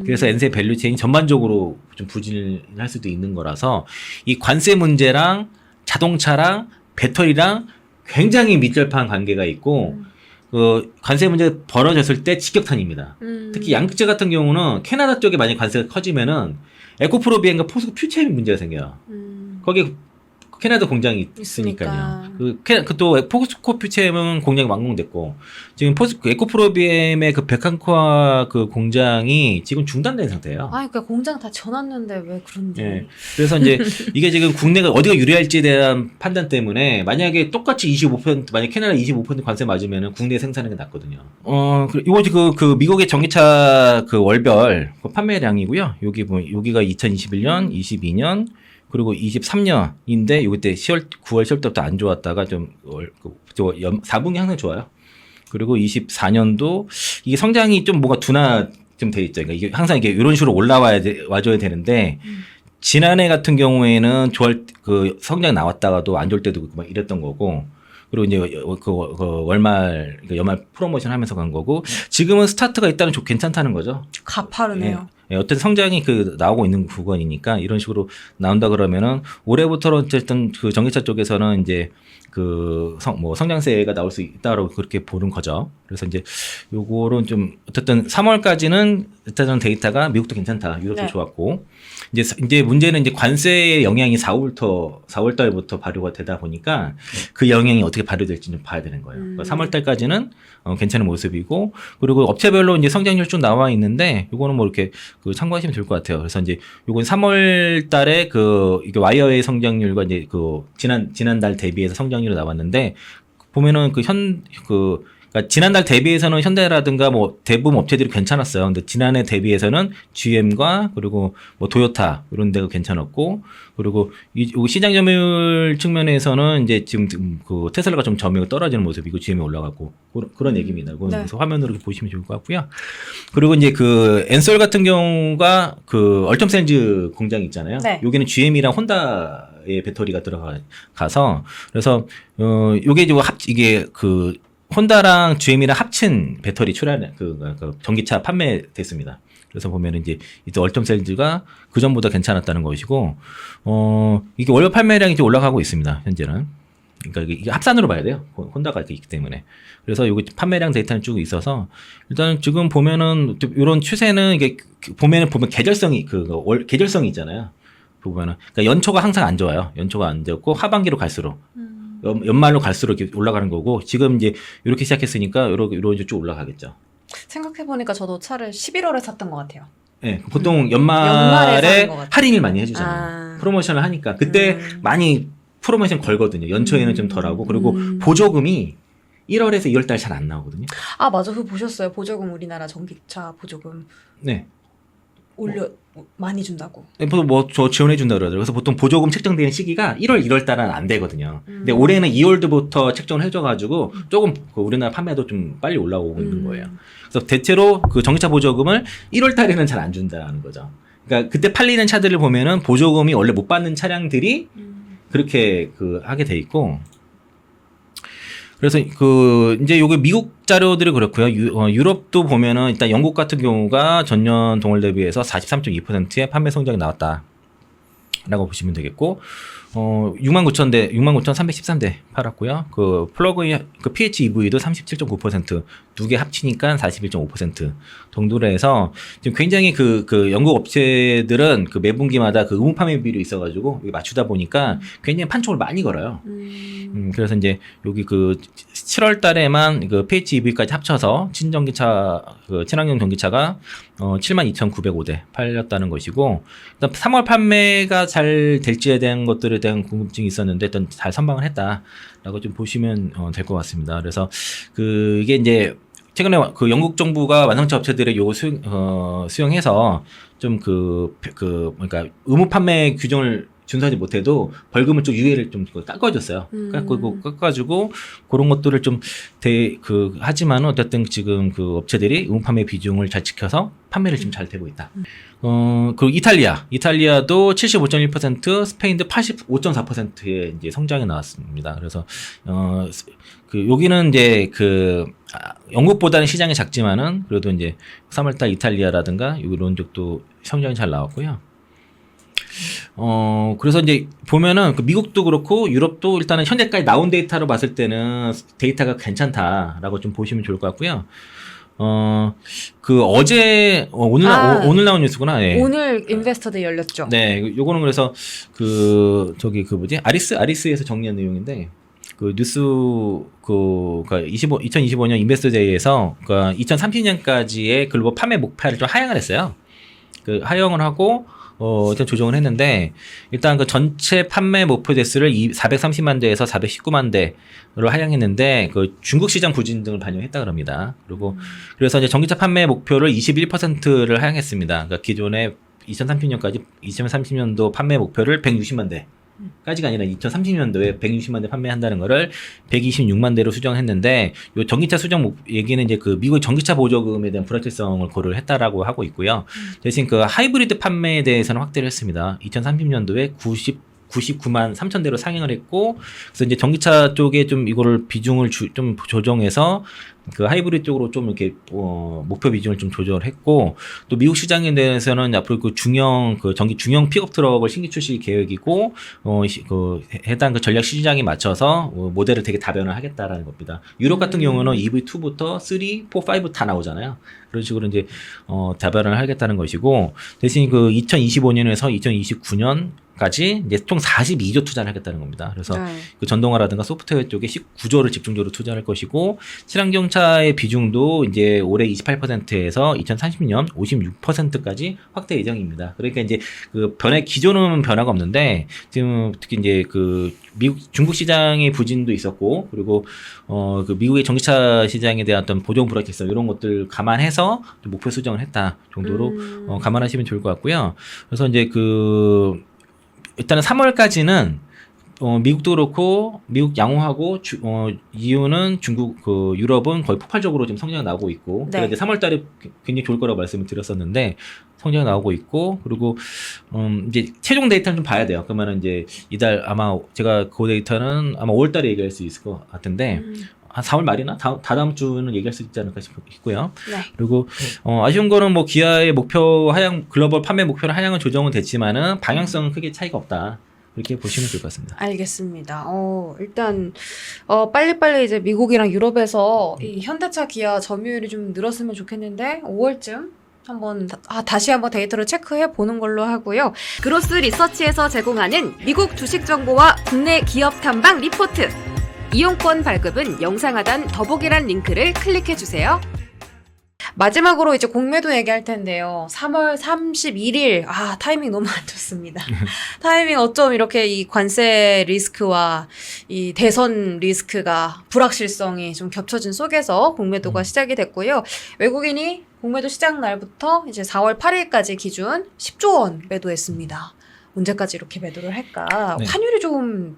B: 그래서 엔솔 밸류체인이 전반적으로 좀 부진을 할 수도 있는 거라서 이 관세 문제랑 자동차랑 배터리랑 굉장히 밀접한 관계가 있고 그 관세 문제가 벌어졌을 때 직격탄입니다. 특히 양극재 같은 경우는 캐나다 쪽에 만약 관세가 커지면은 에코프로 비행과 포스코 퓨처에 문제가 생겨요. 거기 캐나다 공장이 있으니까요. 또 포스코 퓨처엠은 공장이 완공됐고 지금 에코프로비엠의 그 백한코아 그 공장이 지금 중단된 상태예요.
A: 아, 그러니까 공장 다 져놨는데 왜 그런지.
B: 예. 그래서 이제 이게 지금 국내가 어디가 유리할지에 대한 판단 때문에 만약에 똑같이 25% 만약 캐나다 25% 관세 맞으면은 국내 생산하는 게 낫거든요. 이거 그 미국의 전기차 그 월별 그 판매량이고요. 여기가 2021년, 22년 그리고 23년인데 요때 9월 10월 때부터 안 좋았다가 좀 4분기 항상 좋아요. 그리고 24년도 이게 성장이 좀 뭔가 둔화 좀 돼 있죠. 그러니까 이게 항상 이게 이런 식으로 와줘야 되는데 지난해 같은 경우에는 그 성장 나왔다가도 안 좋을 때도 있고 막 이랬던 거고. 그리고 이제 그 월말 그러니까 연말 프로모션 하면서 간 거고 지금은 스타트가 일단은 괜찮다는 거죠.
A: 가파르네요.
B: 네, 어떤 성장이 나오고 있는 구간이니까 이런 식으로 나온다 그러면은 올해부터는 어쨌든 그 전기차 쪽에서는 이제 그 성장세가 나올 수 있다고 그렇게 보는 거죠. 그래서 이제 요거는 좀 어쨌든 3월까지는 일단은 데이터가 미국도 괜찮다, 유럽도 좋았고 이제 문제는 이제 관세의 영향이 4월 달부터 발효가 되다 보니까 그 영향이 어떻게 발효될지 좀 봐야 되는 거예요. 그러니까 3월 달까지는 괜찮은 모습이고 그리고 업체별로 이제 성장률 쭉 나와 있는데 요거는 뭐 이렇게 그 참고하시면 좋을 것 같아요. 그래서 이제 요건 3월 달에 이게 와이어의 성장률과 이제 그 지난달 대비해서 성장률이 나왔는데 보면은 그러니까 지난달 대비해서는 현대라든가 뭐 대부분 업체들이 괜찮았어요. 근데 지난해 대비해서는 GM과 그리고 뭐 도요타 이런 데가 괜찮았고 그리고 이 시장 점유율 측면에서는 이제 지금 그 테슬라가 좀 점유율이 떨어지는 모습이고 GM이 올라가고 그런 얘기입니다. 그래서 화면으로 이렇게 보시면 좋을 것 같고요. 그리고 이제 그 엔솔 같은 경우가 그 얼텀셀즈 공장 있잖아요.
A: 네.
B: 여기는 GM이랑 혼다의 배터리가 들어가서 그래서 요게 이게 그 혼다랑 GM이랑 합친 배터리 출하는 그 전기차 판매됐습니다. 그래서 보면은 이제 얼텀셀즈가 그 전보다 괜찮았다는 것이고, 이게 월별 판매량이 이제 올라가고 있습니다. 현재는. 그러니까 이게 합산으로 봐야 돼요. 혼다가 있기 때문에. 그래서 여기 판매량 데이터는 쭉 있어서 일단 지금 보면은 이런 추세는 이게 보면 계절성이 계절성이 있잖아요. 보면은 그러니까 연초가 항상 안 좋아요. 연초가 안 좋고 하반기로 갈수록. 연말로 갈수록 이렇게 올라가는 거고 지금 이제 이렇게 시작했으니까 이런 이제 쭉 올라가겠죠.
A: 생각해보니까 저도 차를 11월에 샀던 것 같아요.
B: 네, 보통
A: 연말에
B: 연말에
A: 사는 것 같아요.
B: 할인을 많이 해주잖아요. 프로모션을 하니까 그때 많이 프로모션 걸거든요. 연초에는 좀 덜하고 그리고 보조금이 1월에서 2월달 잘 안 나오거든요.
A: 아 맞아, 그거 보셨어요? 보조금 우리나라 전기차 보조금.
B: 네.
A: 많이 준다고.
B: 저 지원해준다 그러더라고요. 그래서 보통 보조금 책정되는 시기가 1월, 2월 달은 안 되거든요. 근데 올해는 2월부터 책정을 해줘가지고 조금 우리나라 판매도 좀 빨리 올라오고 있는 거예요. 그래서 대체로 그 전기차 보조금을 1월 달에는 잘 안 준다는 거죠. 그러니까 그때 팔리는 차들을 보면은 보조금이 원래 못 받는 차량들이 그렇게 하게 돼 있고 그래서 이제 요게 미국 자료들이 그렇고요. 유럽도 보면은 일단 영국 같은 경우가 전년 동월 대비해서 43.2%의 판매 성장이 나왔다라고 보시면 되겠고, 69,313대 팔았고요. 그 플러그인 PHEV도 37.9%, 두 개 합치니까 41.5% 정도로 해서 지금 굉장히 그 영국 업체들은 그 매분기마다 그 의무 판매 비율이 있어가지고 이게 맞추다 보니까 굉장히 판촉을 많이 걸어요. 그래서 이제 여기 그 7월 달에만 그 PHEV까지 합쳐서 친전기차, 그 친환경 전기차가 72,905대 팔렸다는 것이고, 일단 3월 판매가 잘 될지에 대한 것들에 대한 궁금증이 있었는데 일단 잘 선방을 했다라고 좀 보시면 될 것 같습니다. 그래서 이게 이제 최근에 그 영국 정부가 완성차 업체들의 요구 수용해서 좀 그러니까 의무 판매 규정을 준수하지 못해도 벌금을 좀 유예를 좀 깎아줬어요. 깎아주고 그런 것들을 좀 하지만은 어쨌든 지금 그 업체들이 의무 판매 비중을 잘 지켜서 판매를 지금 잘 되고 있다. 그리고 이탈리아도 75.1%, 스페인도 85.4%의 이제 성장이 나왔습니다. 그래서 여기는 이제 영국보다는 시장이 작지만은 그래도 이제 3월달 이탈리아라든가 이런 쪽도 성장이 잘 나왔고요. 그래서 이제 보면은 미국도 그렇고 유럽도 일단은 현재까지 나온 데이터로 봤을 때는 데이터가 괜찮다라고 좀 보시면 좋을 것 같고요. 어제, 오늘 나온 뉴스구나. 네.
A: 오늘 인베스터데이 열렸죠.
B: 네. 요거는 그래서 아리스에서 정리한 내용인데, 뉴스, 2025년 인베스터데이에서, 2030년까지의 글로벌 판매 목표를 좀 하향을 했어요. 하향을 하고, 일단 조정을 했는데, 일단 전체 판매 목표 대수를 430만 대에서 419만 대로 하향했는데, 중국 시장 부진 등을 반영했다 그럽니다. 그래서 이제 전기차 판매 목표를 21%를 하향했습니다. 그러니까 기존에 2030년도 판매 목표를 160만 대. 까지가 아니라 2030년도에 160만 대 판매한다는 거를 126만 대로 수정했는데, 요 전기차 수정 얘기는 이제 미국의 전기차 보조금에 대한 불확실성을 고려를 했다라고 하고 있고요. 대신 하이브리드 판매에 대해서는 확대를 했습니다. 2030년도에 99만 3천 대로 상향을 했고, 그래서 이제 전기차 쪽에 좀 이거를 비중을 좀 조정해서 하이브리드 쪽으로 좀 이렇게 목표 비중을 좀 조절을 했고, 또 미국 시장에 대해서는 앞으로 전기 중형 픽업 트럭을 신규 출시 계획이고, 해당 전략 시장에 맞춰서 모델을 되게 다변화하겠다라는 겁니다. 유럽 같은 경우는 EV2부터 3, 4, 5 다 나오잖아요. 그런 식으로 이제 다변화를 하겠다는 것이고, 대신 2025년에서 2029년까지 이제 총 42조 투자를 하겠다는 겁니다. 그래서 전동화라든가 소프트웨어 쪽에 19조를 집중적으로 투자할 것이고, 친환경차의 비중도 이제 올해 28%에서 2030년 56%까지 확대 예정입니다. 그러니까 이제 기존은 변화가 없는데, 지금 특히 이제 중국 시장의 부진도 있었고, 그리고 미국의 전기차 시장에 대한 어떤 보정 불확실성 이런 것들 감안해서 목표 수정을 했다 정도로 감안하시면 좋을 것 같고요. 그래서 이제 일단은 3월까지는 미국도 그렇고 미국 양호하고 이유는 중국 유럽은 거의 폭발적으로 지금 성장이 나오고 있고,
A: 네.
B: 이제 3월달에 굉장히 좋을 거라고 말씀을 드렸었는데 성장이 나오고 있고, 그리고 이제 최종 데이터는 좀 봐야 돼요. 그러면은 이제 이달 아마 제가 그 데이터는 아마 5월달에 얘기할 수 있을 것 같은데. 한 4월 말이나 다다음 주는 얘기할 수 있지 않을까 싶고요.
A: 네.
B: 그리고 아쉬운 거는 기아의 글로벌 판매 목표를 하향은 조정은 됐지만은 방향성은 크게 차이가 없다. 이렇게 보시면 될 것 같습니다.
A: 알겠습니다. 일단 빨리빨리 이제 미국이랑 유럽에서 이 현대차, 기아 점유율이 좀 늘었으면 좋겠는데 5월쯤 다시 한번 데이터를 체크해 보는 걸로 하고요. 그로스 리서치에서 제공하는 미국 주식 정보와 국내 기업 탐방 리포트. 이용권 발급은 영상 하단 더보기란 링크를 클릭해 주세요. 마지막으로 이제 공매도 얘기할 텐데요. 3월 31일, 타이밍 너무 안 좋습니다. 타이밍 어쩜 이렇게 이 관세 리스크와 이 대선 리스크가 불확실성이 좀 겹쳐진 속에서 공매도가 시작이 됐고요. 외국인이 공매도 시작 날부터 이제 4월 8일까지 기준 10조 원 매도했습니다. 언제까지 이렇게 매도를 할까?
B: 네.
A: 환율이 좀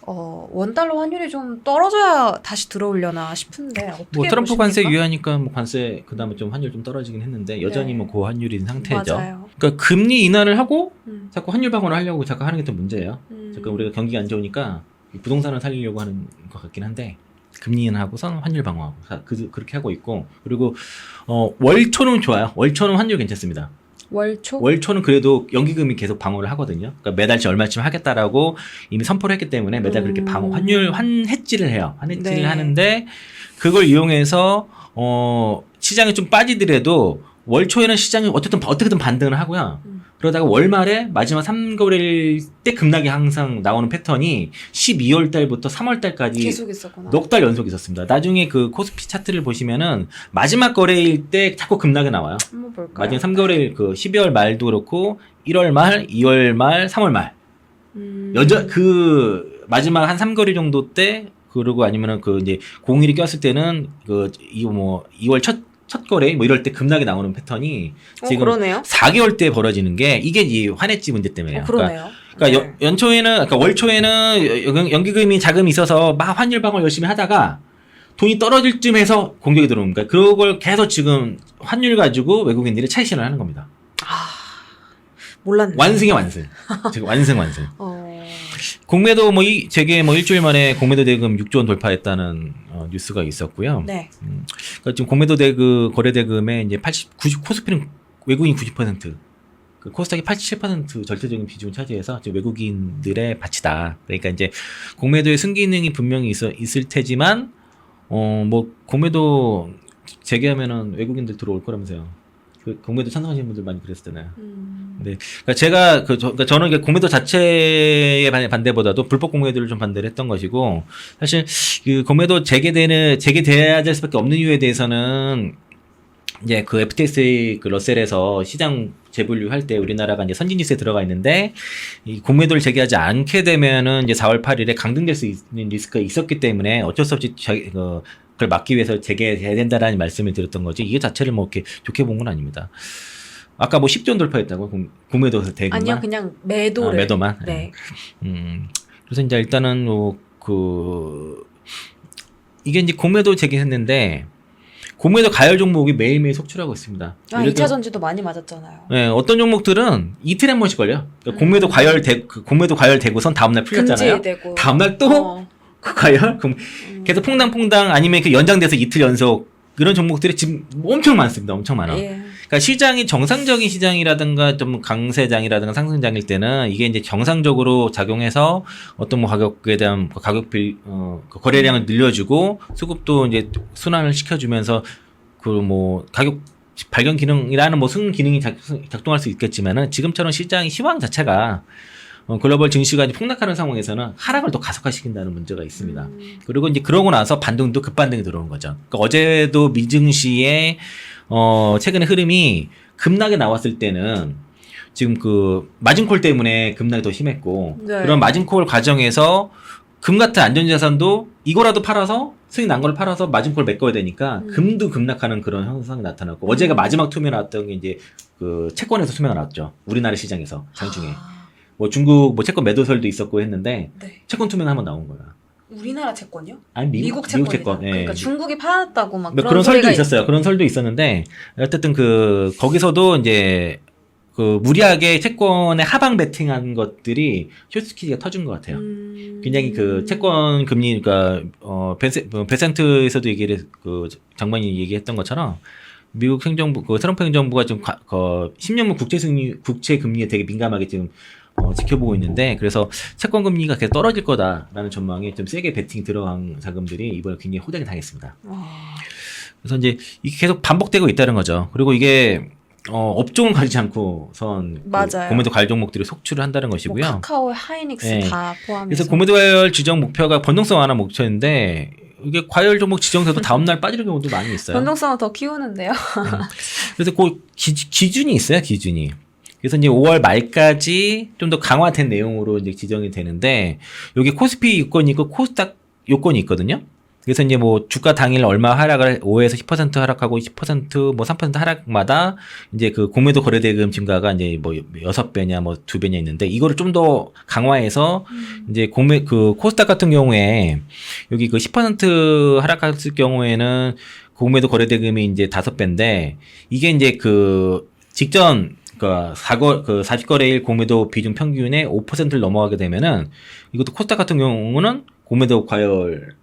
A: 원달러 환율이 좀 떨어져야 다시 들어오려나 싶은데 어떻게
B: 트럼프 관세
A: 보십니까?
B: 유예하니까 관세 그다음에 좀 환율 좀 떨어지긴 했는데 여전히
A: 네.
B: 고환율인 상태죠.
A: 맞아요.
B: 그러니까 금리 인하를 하고
A: 자꾸
B: 환율 방어를 하려고 자꾸 하는 게 더 문제예요.
A: 음.
B: 잠깐 우리가 경기가 안 좋으니까 부동산을 살리려고 하는 것 같긴 한데. 금리 인하고선 환율 방어하고 그렇게 하고 있고 그리고 월초는 좋아요. 월초는 환율 괜찮습니다. 월초는 그래도 연기금이 계속 방어를 하거든요. 그러니까 매달치 얼마쯤 하겠다라고 이미 선포를 했기 때문에 매달 그렇게 환율 환해지를 해요. 환해지를
A: 네.
B: 하는데 그걸 이용해서 시장이 좀 빠지더라도 월초에는 시장이 어떻게든 반등을 하고요. 그러다가 월말에 마지막 3거래일 때 급락이 항상 나오는 패턴이 12월 달부터 3월 달까지
A: 계속 있었구나.
B: 넉 달 연속 있었습니다. 나중에 그 코스피 차트를 보시면은 마지막 거래일 때 자꾸 급락이 나와요.
A: 한번 볼까요?
B: 마지막 3개월일 그 12월 말도 그렇고 1월 말, 2월 말, 3월 말. 그 마지막 한 3거래 정도 때 그리고 아니면은 그 이제 공일이 꼈을 때는 그 이거 뭐 2월 첫 거래 뭐 이럴 때 급락이 나오는 패턴이 지금
A: 그러네요.
B: 4개월 때 벌어지는 게 이게 이 환해지 문제 때문에요.
A: 그러네요.
B: 그러니까
A: 네.
B: 연초에는 그러니까 월초에는 연기금이 자금이 있어서 막 환율 방어 열심히 하다가 돈이 떨어질 쯤에서 공격이 들어옵니다. 그걸 계속 지금 환율 가지고 외국인들이 차익실현을 하는 겁니다.
A: 몰랐네.
B: 완승의 완승. 지금 완승. 공매도 제게 일주일 만에 공매도 대금 6조 원 돌파했다는 뉴스가 있었고요.
A: 네.
B: 그러니까 지금 공매도 거래 대금의 이제 코스피는 외국인 90%, 그 코스닥이 87% 절대적인 비중을 차지해서 지금 외국인들의 밭이다. 그러니까 이제 공매도의 순기능이 분명히 있을 테지만 공매도 재개하면은 외국인들 들어올 거라면서요. 그 공매도 찬성하시는 분들 많이 그랬었잖아요. 네, 그러니까 저는 공매도 자체의 반대보다도 불법 공매도를 좀 반대를 했던 것이고 사실 그 공매도 재개돼야 될 수밖에 없는 이유에 대해서는 이제 그 FTSA 그 러셀에서 시장 재분류할 때 우리나라가 이제 선진지수에 들어가 있는데 이 공매도를 재개하지 않게 되면은 이제 4월 8일에 강등될 수 있는 리스크가 있었기 때문에 어쩔 수 없이 그걸 막기 위해서 재개해야 된다라는 말씀을 드렸던 거지 이게 자체를 뭐 이렇게 좋게 본 건 아닙니다. 아까 뭐 10조 원 돌파했다고 공매도 대금만?
A: 아니요, 그냥 매도를.
B: 매도만.
A: 네.
B: 그래서 이제 일단은 이게 이제 공매도 재개했는데 공매도 가열 종목이 매일매일 속출하고 있습니다.
A: 2차 전지도 많이 맞았잖아요.
B: 네, 어떤 종목들은 이틀에 한 번씩 걸려. 그러니까 공매도 가열되고선 다음날 풀렸잖아요.
A: 금지되고.
B: 다음날 또 그 가열? 그럼 계속 퐁당퐁당 아니면 그 연장돼서 이틀 연속 그런 종목들이 지금 엄청 많습니다. 엄청 많아.
A: 예.
B: 그러니까 시장이 정상적인 시장이라든가 좀 강세장이라든가 상승장일 때는 이게 이제 정상적으로 작용해서 어떤 가격에 대한 거래량을 늘려주고 수급도 이제 순환을 시켜주면서 가격 발견 기능이라는 순 기능이 작동할 수 있겠지만은 지금처럼 시장의 시황 자체가 글로벌 증시가 이제 폭락하는 상황에서는 하락을 더 가속화시킨다는 문제가 있습니다. 그리고 이제 그러고 나서 반등도 급반등이 들어오는 거죠. 그러니까 어제도 미증시의 최근의 흐름이 급락에 나왔을 때는 지금 그 마진콜 때문에 급락이 더 심했고
A: 네.
B: 그런 마진콜 과정에서 금 같은 안전자산도 이거라도 팔아서 수익 난 걸 팔아서 마진콜 메꿔야 되니까 금도 급락하는 그런 현상이 나타났고 어제가 마지막 투매 나왔던 게 이제 그 채권에서 투매가 나왔죠. 우리나라 시장에서 장중에. 중국 채권 매도설도 있었고 했는데
A: 네.
B: 채권 투매가 한번 나온 거야.
A: 우리나라 채권이요?
B: 아니 미국 채권. 예.
A: 그러니까 중국이 팔았다고 막
B: 그런 설도 있었어요. 그런 설도 있었는데 어쨌든 거기서도 이제 무리하게 채권에 하방 베팅한 것들이 쇼스키즈가 터진 것 같아요. 굉장히 그 채권 금리 그러니까 베센트에서도 얘기를 장관이 얘기했던 것처럼 미국 행정부 트럼프 행정부가 지금 10년물 국채 금리에 되게 민감하게 지금 지켜보고 있는데 그래서 채권 금리가 계속 떨어질 거다라는 전망에 좀 세게 베팅이 들어간 자금들이 이번에 굉장히 호되게 당했습니다. 그래서 이제 이게 계속 반복되고 있다는 거죠. 그리고 이게 업종을 가리지 않고선 공매도 가열 종목들이 속출을 한다는 것이고요.
A: 카카오, 하이닉스
B: 네.
A: 다 포함해서.
B: 그래서 공매도 가열 지정 목표가 변동성 하나 목표인데 이게 과열 종목 지정돼도 다음날 빠지는 경우도 많이 있어요.
A: 변동성을 더 키우는데요.
B: 그래서 기준이 있어요. 기준이. 그래서 이제 5월 말까지 좀 더 강화된 내용으로 이제 지정이 되는데 여기 코스피 요건이 있고 코스닥 요건이 있거든요. 그래서 이제 주가 당일 얼마 하락을 5에서 10% 하락하고 10% 3% 하락마다 이제 그 공매도 거래대금 증가가 이제 6배냐 2배냐 있는데 이거를 좀 더 강화해서 이제 코스닥 같은 경우에 여기 10% 하락했을 경우에는 공매도 거래대금이 이제 5배인데 이게 이제 직전 40거래일 공매도 비중 평균의 5%를 넘어가게 되면은 이것도 코스닥 같은 경우는 공매도 과열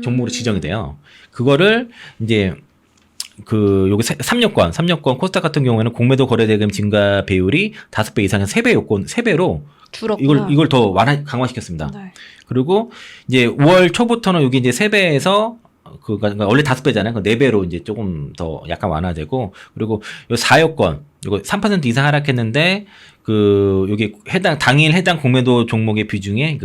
B: 종목으로 지정이 돼요. 그거를 이제 요게 3여권 코스닥 같은 경우에는 공매도 거래대금 증가 배율이 5배 이상에서 3배로
A: 줄었구나.
B: 이걸 더 강화시켰습니다.
A: 네.
B: 그리고 이제 5월 초부터는 여기 이제 3배에서 그러니까 원래 5배잖아요. 4배로 이제 조금 더 약간 완화되고, 그리고 요 4여권 이거 3% 이상 하락했는데 여기 당일 해당 공매도 종목의 비중에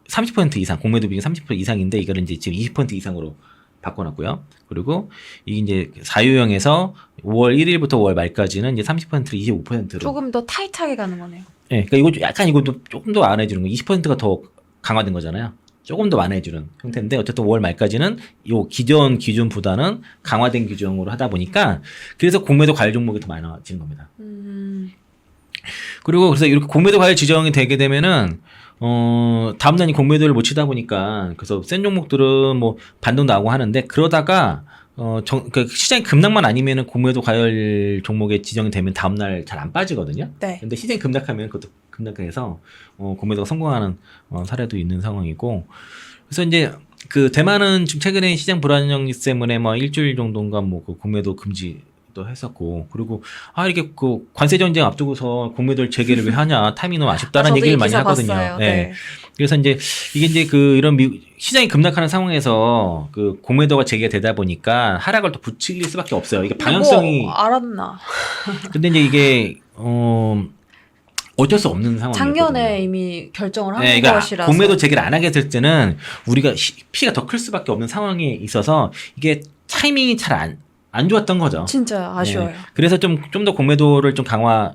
B: 30% 이상, 공매도 비중 30% 이상인데 이거는 이제 지금 20% 이상으로 바꿔놨고요. 그리고 이게 이제 사유형에서 5월 1일부터 5월 말까지는 이제 30%로 25%로
A: 조금 더 타이트하게 가는 거네요.
B: 네, 그러니까 이것도 조금 더 완화해주는 거, 20%가 더 강화된 거잖아요. 조금 더 완화해주는 형태인데 어쨌든 5월 말까지는 요 기존보다는 강화된 규정으로 하다 보니까 그래서 공매도 과열 종목이 더 많아지는 겁니다. 그리고 그래서 이렇게 공매도 과열 지정이 되게 되면은 다음날 이 공매도를 못 치다 보니까 그래서 센 종목들은 뭐 반등 나오고 하는데 그러다가 그러니까 시장이 급락만 아니면은 공매도 과열 종목에 지정이 되면 다음날 잘 안 빠지거든요.
A: 네.
B: 근데 시장이 급락하면 그것도 급락해서 공매도가 성공하는 사례도 있는 상황이고, 그래서 이제 대만은 지금 최근에 시장 불안정 때문에 뭐 일주일 정도인가 뭐 공매도 금지도 했었고, 그리고 이렇게 관세 전쟁 앞두고서 공매도를 재개를 왜 하냐, 타이밍이 너무 아쉽다는
A: 저도
B: 얘기를
A: 이
B: 많이
A: 기사
B: 하거든요.
A: 봤어요.
B: 네.
A: 네.
B: 그래서 이제 이게 이제 이런 시장이 급락하는 상황에서 공매도가 재개가 되다 보니까 하락을 더 부추길 수밖에 없어요. 이게 방향성이.
A: 뭐 알았나.
B: 근데 이제 이게 어쩔 수 없는 상황이에요.
A: 작년에 이미 결정을 한
B: 그러니까
A: 것이라서.
B: 공매도 재개를 안 하게 될 때는 우리가 피가 더 클 수밖에 없는 상황에 있어서 이게 타이밍이 잘 안 좋았던 거죠.
A: 진짜 아쉬워요.
B: 네. 그래서 좀 더 공매도를 좀 강화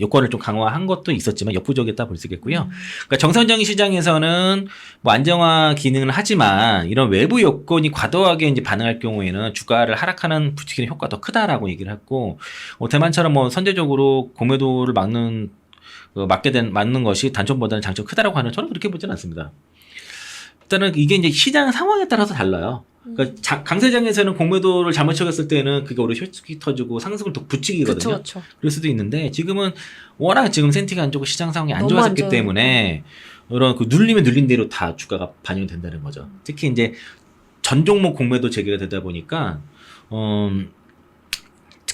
B: 요건을 좀 강화한 것도 있었지만 역부족이었다 볼 수 있겠고요. 그러니까 정선적인 시장에서는 뭐 안정화 기능을 하지만 이런 외부 요건이 과도하게 이제 반응할 경우에는 주가를 하락하는 부추기는 효과가 더 크다라고 얘기를 했고, 대만처럼 뭐 선제적으로 공매도를 막는 것이 단점보다는 장점 크다라고 하는, 저는 그렇게 보지는 않습니다. 일단은 이게 이제 시장 상황에 따라서 달라요. 그러니까 강세장에서는 공매도를 잘못 쳐갔을 때는 그게 오히려 쇼트키 터지고 상승을 더 부추기거든요.
A: 그쵸.
B: 그럴 수도 있는데 지금은 워낙 지금 센티가 안 좋고 시장 상황이 안
A: 너무
B: 좋아졌기
A: 안
B: 때문에 이런 눌리면 눌린 대로 다 주가가 반영이 된다는 거죠. 특히 이제 전 종목 공매도 재개가 되다 보니까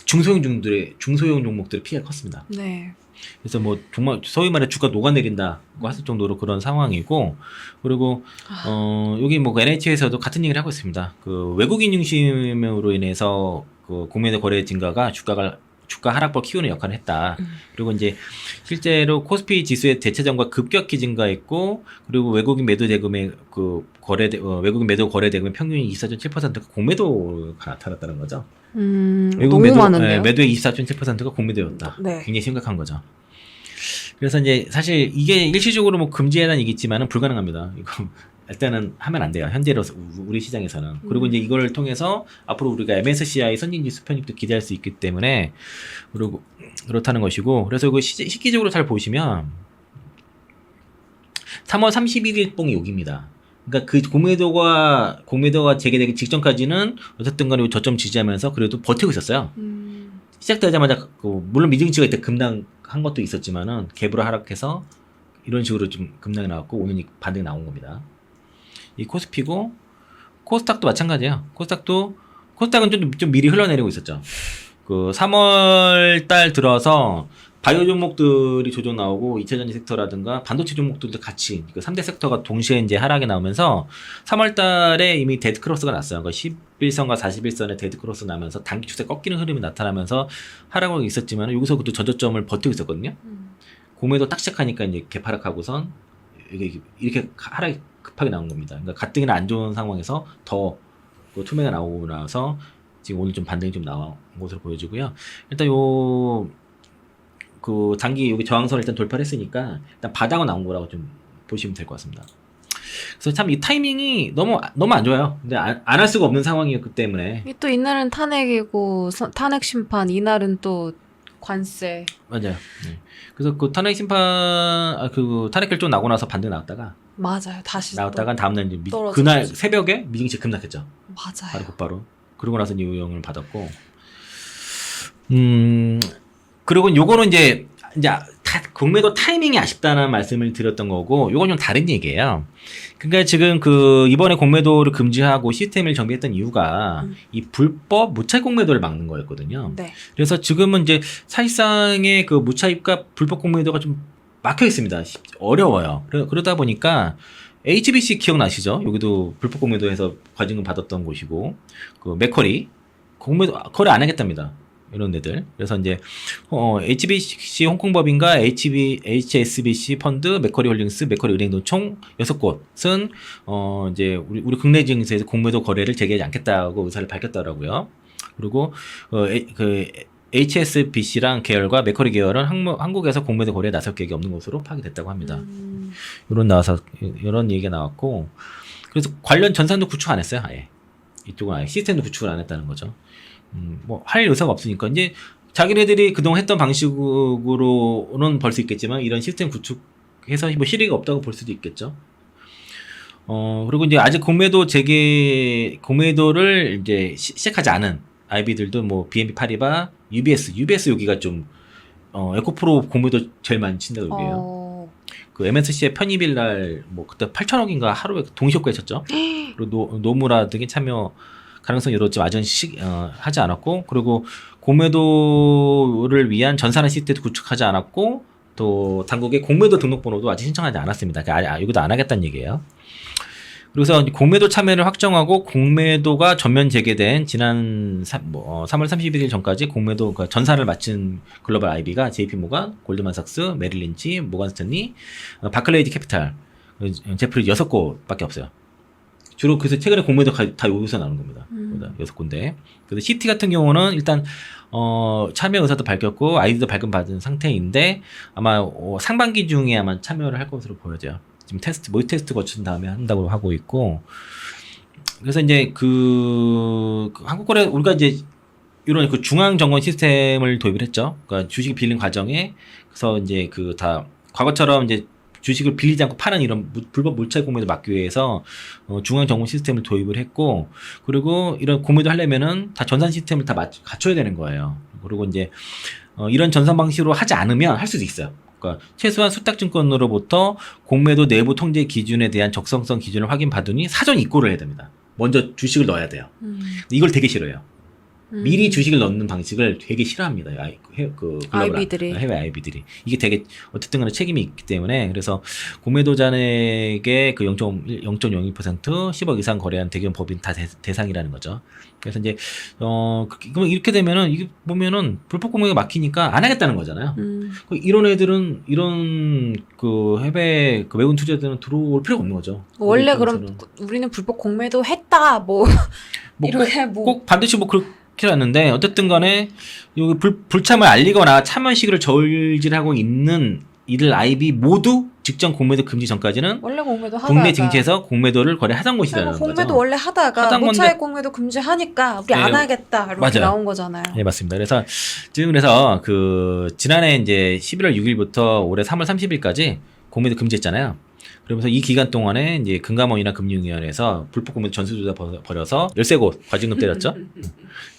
B: 중소형 종목들의 피해가 컸습니다.
A: 네.
B: 그래서 뭐 정말 소위 말해 주가 녹아내린다고 했을 정도로 그런 상황이고, 그리고 여기 뭐 NH에서도 같은 얘기를 하고 있습니다. 외국인 중심으로 인해서 공매도 거래 증가가 주가 하락폭을 키우는 역할을 했다. 그리고 이제 실제로 코스피 지수의 대체점과 급격히 증가했고, 그리고 외국인 매도 대금의 외국인 매도 거래 대금의 평균이 24.7%가 공매도가 나타났다는 거죠.
A: 너무 많은데요.
B: 매도의 24.7%가 공매도였다.
A: 네.
B: 굉장히 심각한 거죠. 그래서 이제 사실 이게 일시적으로 뭐 금지해라는 얘기있지만은 불가능합니다. 이거 일단은 하면 안 돼요. 현재로서 우리 시장에서는. 그리고 이제 이걸 통해서 앞으로 우리가 MSCI 선진지수 편입도 기대할 수 있기 때문에 그렇다는 것이고, 그래서 이거 시기적으로 잘 보시면 3월 31일 뽕이 여기입니다. 그러니까 공매도가 재개되기 직전까지는 어쨌든 간에 저점 지지하면서 그래도 버티고 있었어요. 시작되자마자 물론 미증치가 이때 급락한 것도 있었지만은 갭으로 하락해서 이런 식으로 좀 급락이 나왔고 오늘 반등이 나온 겁니다. 이 코스피고, 코스닥도 마찬가지예요. 코스닥은 좀 미리 흘러내리고 있었죠. 3월 달 들어서 바이오 종목들이 조정 나오고 2차전지 섹터라든가 반도체 종목들도 같이 3대 섹터가 동시에 이제 하락이 나오면서 3월 달에 이미 데드 크로스가 났어요. 그러니까 11선과 41선의 데드 크로스 나면서 단기 추세 꺾이는 흐름이 나타나면서 하락이 있었지만 여기서 그것도 전저점을 버티고 있었거든요. 공매도 딱 시작하니까 이제 개파락하고선 이렇게 하락이 급하게 나온 겁니다. 그러니까 가뜩이나 안 좋은 상황에서 더 투매가 나오고 나서 지금 오늘 좀 반등이 좀 나온 것으로 보여지고요. 일단 단기 여기 저항선을 일단 돌파를 했으니까 일단 바닥은 나온 거라고 좀 보시면 될 것 같습니다. 그래서 참 이 타이밍이 너무 안 좋아요. 근데 안 할 수가 없는 상황이었기 때문에.
A: 또 이날은 탄핵이고 탄핵 심판, 이날은 또 관세.
B: 맞아요. 네. 그래서 탄핵 심판 탄핵 결정 나고 나서 반등 나왔다가
A: 맞아요. 다시
B: 나왔다가 다음날 이제
A: 떨어졌죠.
B: 그날 새벽에 미증시 급락했죠.
A: 맞아요.
B: 곧바로. 그러고 나서 유형을 받았고. 그리고 요거는 이제 공매도 타이밍이 아쉽다는 말씀을 드렸던 거고, 요건 좀 다른 얘기예요. 그러니까 지금 이번에 공매도를 금지하고 시스템을 정비했던 이유가 이 불법 무차익 공매도를 막는 거였거든요.
A: 네.
B: 그래서 지금은 이제 사실상의 그 무차익과 불법 공매도가 좀 막혀 있습니다. 어려워요. 그러다 보니까 HBC 기억나시죠? 여기도 불법 공매도에서 과징금 받았던 곳이고, 그 맥커리 공매도 거래 안 하겠답니다. 이런 데들. 그래서 이제 HBC 홍콩법인과 HSBC 펀드, 맥커리 홀딩스, 맥커리 은행도 총 6곳은 이제 우리 국내 증시에서 공매도 거래를 재개하지 않겠다고 의사를 밝혔더라고요. 그리고 그 HSBC랑 계열과 맥커리 계열은 한국에서 공매도 거래에 나설 계획이 없는 것으로 파악이 됐다고 합니다. 이런 얘기가 나왔고, 그래서 관련 전산도 구축 안 했어요. 아예 이쪽은 아예 시스템도 구축을 안 했다는 거죠. 뭐 할 의사가 없으니까 이제 자기네들이 그동안 했던 방식으로는 벌 수 있겠지만 이런 시스템 구축해서 뭐 실익이 없다고 볼 수도 있겠죠. 그리고 이제 아직 공매도를 이제 시작하지 않은 IB들도 뭐 BNP 파리바, UBS 여기가 좀 에코프로 공매도 제일 많이 친다고 얘기해요. 그 MSC의 편입일 날 뭐 그때 8천억인가 하루에 동시효과에 쳤죠. 그리고 노무라 등이 참여 가능성이 이렇지만 아직은 하지 않았고, 그리고 공매도를 위한 전산화 시스템도 구축하지 않았고, 또 당국의 공매도 등록번호도 아직 신청하지 않았습니다. 그러니까 여기도 안 하겠다는 얘기예요. 그래서 공매도 참여를 확정하고 공매도가 전면 재개된 지난 3월 31일 전까지 공매도 그러니까 전산을 마친 글로벌 IB가 JP모간, 골드만삭스, 메릴린치, 모간스탠리, 바클레이드 캐피탈, 제프리 6곳밖에 없어요. 주로 그래서 최근에 공매도 다 여기서 나오는 겁니다. 6군데. 그래서 CT 같은 경우는 일단 참여 의사도 밝혔고 아이디도 발급받은 상태인데 아마 상반기 중에 아마 참여를 할 것으로 보여져요. 지금 모의 테스트 거친 다음에 한다고 하고 있고, 그래서 이제 한국거래 우리가 이제 이런 그 중앙 정권 시스템을 도입을 했죠. 그러니까 주식 빌린 과정에 그래서 이제 다 과거처럼 이제 주식을 빌리지 않고 파는 이런 불법 물차익 공매도 막기 위해서 중앙 정권 시스템을 도입을 했고, 그리고 이런 공매도 하려면은 다 전산 시스템을 다 갖춰야 되는 거예요. 그리고 이제 이런 전산 방식으로 하지 않으면 할 수도 있어요. 그러니까 최소한 수탁증권으로부터 공매도 내부 통제 기준에 대한 적성성 기준을 확인받으니 사전 입고를 해야 됩니다. 먼저 주식을 넣어야 돼요. 이걸 되게 싫어해요. 미리 주식을 넣는 방식을 되게 싫어합니다. 해외 IB들이. 이게 되게 어쨌든 간에 책임이 있기 때문에, 그래서 공매도 잔액의 그 0.02%, 10억 이상 거래한 대기업 법인 다 대상이라는 거죠. 그래서 이제 그럼 이렇게 되면은 이게 보면은 불법 공매가 막히니까 안 하겠다는 거잖아요. 이런 애들은 이런 그 해외 그 외국 투자자들은 들어올 필요가 없는 거죠.
A: 원래 그럼 우리는 불법 공매도 했다 이렇게
B: 꼭 반드시 그렇게 않는데, 어쨌든 간에 여기 불참을 알리거나 참여 시기를 저울질하고 있는 이들 IB 모두 직전 공매도 금지 전까지는
A: 원래 공매도 하다가
B: 국내 증시에서 공매도를 거래하던 곳이라는 거죠.
A: 공매도 원래 하다가 무차익 공매도 금지하니까 우리 안 하겠다 이렇게
B: 맞아요.
A: 나온 거잖아요.
B: 네, 맞습니다. 그래서 지난해 이제 11월 6일부터 올해 3월 30일까지 공매도 금지했잖아요. 그러면서 이 기간 동안에 이제 금감원이나 금융위원회에서 불법 공매도 전수조사 벌여서 13곳 과징금 때렸죠.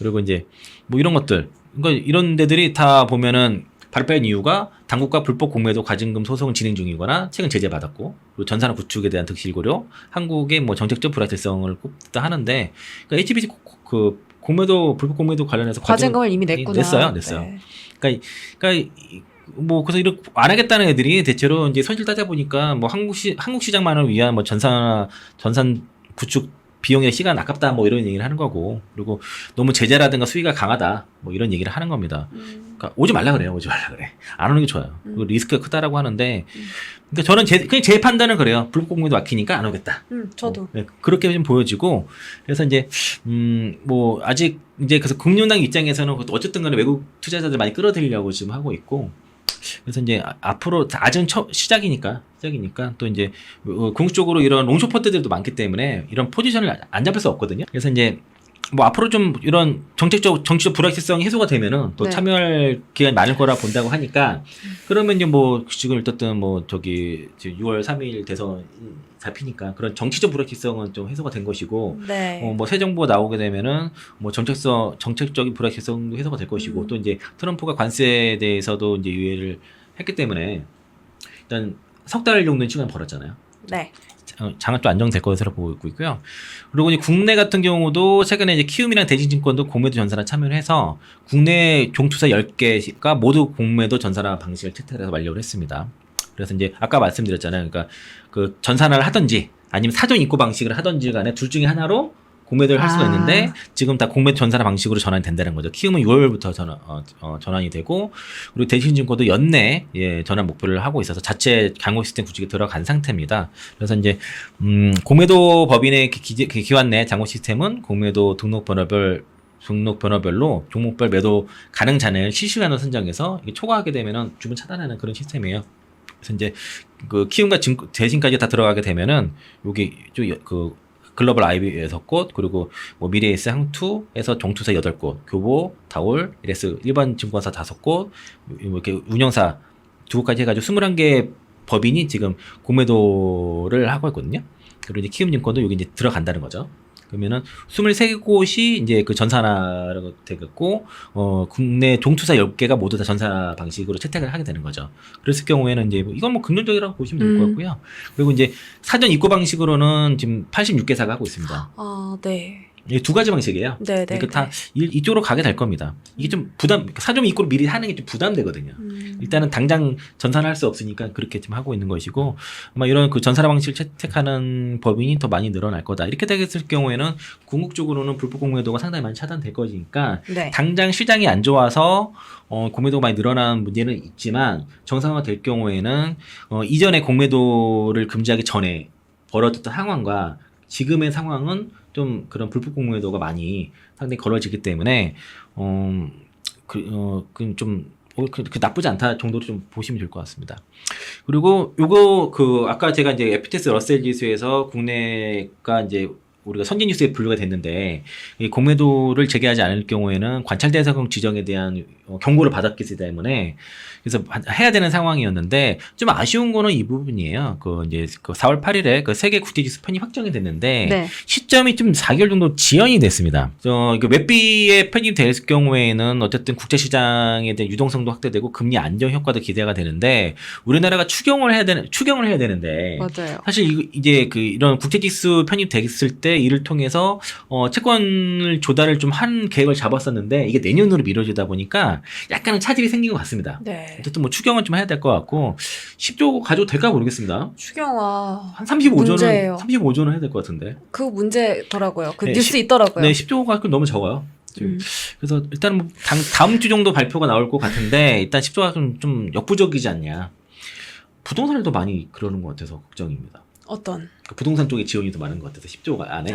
B: 그리고 이제 뭐 이런 것들, 그러니까 이런 데들이 다 보면은 발표한 이유가 당국과 불법 공매도 과징금 소송을 진행 중이거나 최근 제재받았고, 그리고 전산화 구축에 대한 득실 고려, 한국의 뭐 정책적 불확실성을 꼽다 하는데, 그러니까 HBC 불법 공매도 관련해서
A: 과징금을 이미 냈구나.
B: 냈어요.
A: 네.
B: 그러니까 뭐 그래서 이렇게 안 하겠다는 애들이 대체로 이제 손실 따져 보니까 뭐 한국 시장만을 위한 뭐 전산 구축 비용의 시간 아깝다 뭐 이런 얘기를 하는 거고, 그리고 너무 제재라든가 수위가 강하다 뭐 이런 얘기를 하는 겁니다. 그러니까 오지 말라 그래요. 안 오는 게 좋아요. 그리고 리스크가 크다라고 하는데, 그러니까 저는 그냥 제 판단은 그래요. 불법 공매도 막히니까 안 오겠다.
A: 저도
B: 그렇게 좀 보여지고, 그래서 이제 뭐 아직 이제 그래서 금융당 입장에서는 어쨌든 간에 외국 투자자들 많이 끌어들이려고 지금 하고 있고, 그래서 이제 앞으로 아직은 시작이니까 또 이제 궁극적으로 이런 롱숏 펀드들도 많기 때문에 이런 포지션을 안 잡을 수 없거든요. 그래서 이제 뭐 앞으로 좀 이런 정치적 불확실성이 해소가 되면은 또 참여할 기간이 많을 거라 본다고 하니까, 그러면 이제 뭐 지금 어쨌든 뭐 저기 6월 3일 대선 잡히니까 그런 정치적 불확실성은 좀 해소가 된 것이고, 뭐 새 정부가 나오게 되면은 뭐 정책적인 불확실성도 해소가 될 것이고, 또 이제 트럼프가 관세에 대해서도 이제 유예를 했기 때문에 일단 석 달 정도는 시간 벌었잖아요.
A: 네.
B: 장학도 안정될 것으로 보고 있고요. 그리고 이제 국내 같은 경우도 최근에 이제 키움이랑 대신증권도 공매도 전산화 참여를 해서 국내 종투사 10개가 모두 공매도 전산화 방식을 채택해서 완료를 했습니다. 그래서 이제 아까 말씀드렸잖아요. 그러니까 그 전산화를 하든지 아니면 사전 입고 방식을 하든지 간에 둘 중에 하나로 공매도를 할 수가 있는데 지금 다 공매도 전산화 방식으로 전환이 된다는 거죠. 키움은 6월부터 전환이 되고 그리고 대신증권도 연내 전환 목표를 하고 있어서 자체 강호 시스템 구축에 들어간 상태입니다. 그래서 이제 공매도 법인의 기관 내 장호 시스템은 공매도 등록 번호별로 종목별 매도 가능자를 실시간으로 선정해서 초과하게 되면은 주문 차단하는 그런 시스템이에요. 그래서 이제 그 키움과 대신까지 다 들어가게 되면은 여기 그 글로벌 IB 6곳, 그리고 뭐 미래에스 항투에서 종투사 8곳, 교보, 다올, 이레스 일반 증권사 5곳, 이렇게 운영사 2곳까지 해가지고 21개 법인이 지금 공매도를 하고 있거든요. 그리고 이제 키움증권도 여기 이제 들어간다는 거죠. 그러면은 23곳이 이제 그 전산화가 되겠고, 국내 종투사 10개가 모두 다 전산화 방식으로 채택을 하게 되는 거죠. 그랬을 경우에는 이제 이건 뭐 긍정적이라고 보시면 될 것 같고요. 그리고 이제 사전 입고 방식으로는 지금 86개사가 하고 있습니다.
A: 아, 네.
B: 이게 두 가지 방식이에요.
A: 네, 네.
B: 그러니까 다 이쪽으로 가게 될 겁니다. 이게 좀 사전 입고를 미리 하는 게 좀 부담되거든요. 일단은 당장 전산할 수 없으니까 그렇게 지금 하고 있는 것이고, 아마 이런 그 전산화 방식을 채택하는 법인이 더 많이 늘어날 거다. 이렇게 되겠을 경우에는 궁극적으로는 불법 공매도가 상당히 많이 차단될 거니까,
A: 네.
B: 당장 시장이 안 좋아서 공매도가 많이 늘어나는 문제는 있지만 정상화 될 경우에는 이전에 공매도를 금지하기 전에 벌어졌던 상황과 지금의 상황은 좀 그런 불법 공매도가 많이 상당히 걸어지기 때문에 좀 나쁘지 않다 정도로 좀 보시면 될 것 같습니다. 그리고 요거 아까 제가 이제 FTS 러셀 지수에서 국내가 이제 우리가 선진 뉴스에 분류가 됐는데 이 공매도를 재개하지 않을 경우에는 관찰 대상 지정에 대한 경고를 받았기 때문에 그래서 해야 되는 상황이었는데 좀 아쉬운 거는 이 부분이에요. 이제 4월 8일에 그 세계 국제지수 편입 확정이 됐는데
A: 네.
B: 시점이 좀 4개월 정도 지연이 됐습니다. 웹비에 편입될 경우에는 어쨌든 국제시장에 대한 유동성도 확대되고 금리 안정 효과도 기대가 되는데 우리나라가 추경을 해야 되는데
A: 맞아요.
B: 사실 이제 이런 국제지수 편입됐을 때 이를 통해서 채권 조달을 좀 한 계획을 잡았었는데 이게 내년으로 미뤄지다 보니까 약간은 차질이 생긴 것 같습니다.
A: 네.
B: 어쨌든 뭐 추경은 좀 해야 될 것 같고 10조 가져도 될까 모르겠습니다.
A: 추경화
B: 한 35조는
A: 문제예요.
B: 35조는 해야 될 것 같은데.
A: 그 문제더라고요. 그
B: 네,
A: 뉴스 있더라고요.
B: 네, 10조가 너무 적어요. 그래서 일단 뭐 다음 주 정도 발표가 나올 것 같은데 일단 10조가 좀 역부족이지 않냐. 부동산을 더 많이 그러는 것 같아서 걱정입니다.
A: 어떤?
B: 부동산 쪽에 지원이 더 많은 것 같아서 10조가 안에.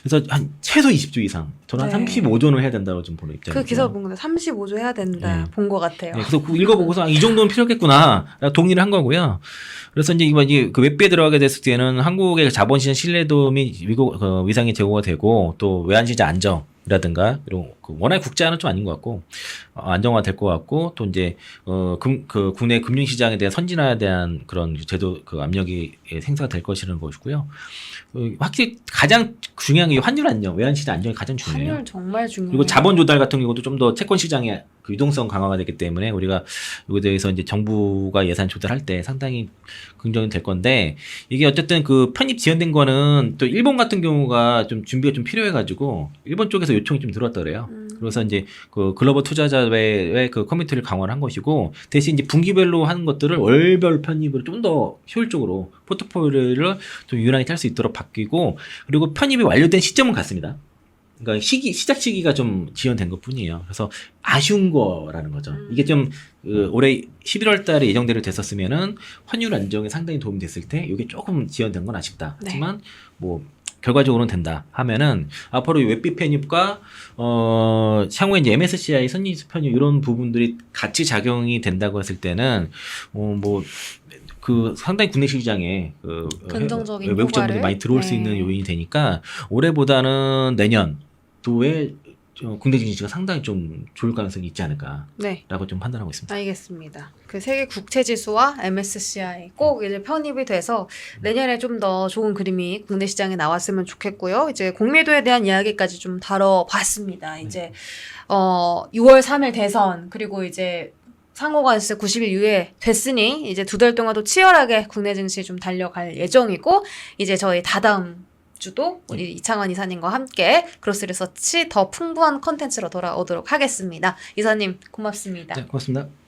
B: 그래서 한 최소 20조 이상. 저는 한 35조는 해야 된다고 좀 보는 입장이에요.
A: 그 기사 본 건데 35조 해야 된다 본 것 같아요.
B: 네, 그래서 읽어보고서 이 정도는 필요했구나 동의를 한 거고요. 그래서 이제 그 웹비에 들어가게 됐을 때는 한국의 자본시장 신뢰도 및 위상이 제고가 되고 또 외환시장 안정이라든가 이런 워낙 국제화는 좀 아닌 것 같고 안정화 될 것 같고 또 이제 국내 금융시장에 대한 선진화에 대한 그런 제도 압력이 생사가 될 것이라는 것이고요. 확실히 가장 중요한 게 환율 안정, 외환시장 안정이 가장 중요해요.
A: 환율 정말 중요해요.
B: 그리고 자본 조달 같은 경우도 좀 더 채권 시장의 그 유동성 강화가 되기 때문에 우리가 여기에 대해서 이제 정부가 예산 조달할 때 상당히 긍정이 될 건데 이게 어쨌든 그 편입 지연된 거는 또 일본 같은 경우가 좀 준비가 좀 필요해가지고 일본 쪽에서 요청이 좀 들어왔다 그래요. 그래서 이제 그 글로벌 투자자의 그 커뮤니티를 강화를 한 것이고 대신 이제 분기별로 하는 것들을 월별 편입으로 좀 더 효율적으로 포트폴리오를 좀 유난히 짤 수 있도록 바뀌고 그리고 편입이 완료된 시점은 같습니다. 그러니까 시작 시기가 좀 지연된 것 뿐이에요. 그래서 아쉬운 거라는 거죠. 이게 좀 올해 11월 달에 예정대로 됐었으면은 환율 안정에 상당히 도움이 됐을 때 이게 조금 지연된 건 아쉽다.
A: 네.
B: 하지만 뭐 결과적으로는 된다 하면은 앞으로 웹비 편입과 향후에 이제 MSCI 선진 편입 이런 부분들이 같이 작용이 된다고 했을 때는 상당히 국내 시장에
A: 긍정적인
B: 외국 정보들이
A: 효과를
B: 많이 들어올 수 있는 요인이 되니까 올해보다는 내년도에 국내 증시가 상당히 좀 좋을 가능성이 있지 않을까라고 좀 판단하고 있습니다.
A: 알겠습니다. 그 세계 국채지수와 MSCI 꼭 이제 편입이 돼서 내년에 좀 더 좋은 그림이 국내 시장에 나왔으면 좋겠고요. 이제 공매도에 대한 이야기까지 좀 다뤄봤습니다. 이제 6월 3일 대선 그리고 이제 상호관세 90일 유예됐으니 이제 2달 동안 또 치열하게 국내 증시 좀 달려갈 예정이고 이제 저희 다다음 주도 우리 이창원 이사님과 함께 그로스 리서치 더 풍부한 컨텐츠로 돌아오도록 하겠습니다. 이사님 고맙습니다.
B: 네, 고맙습니다.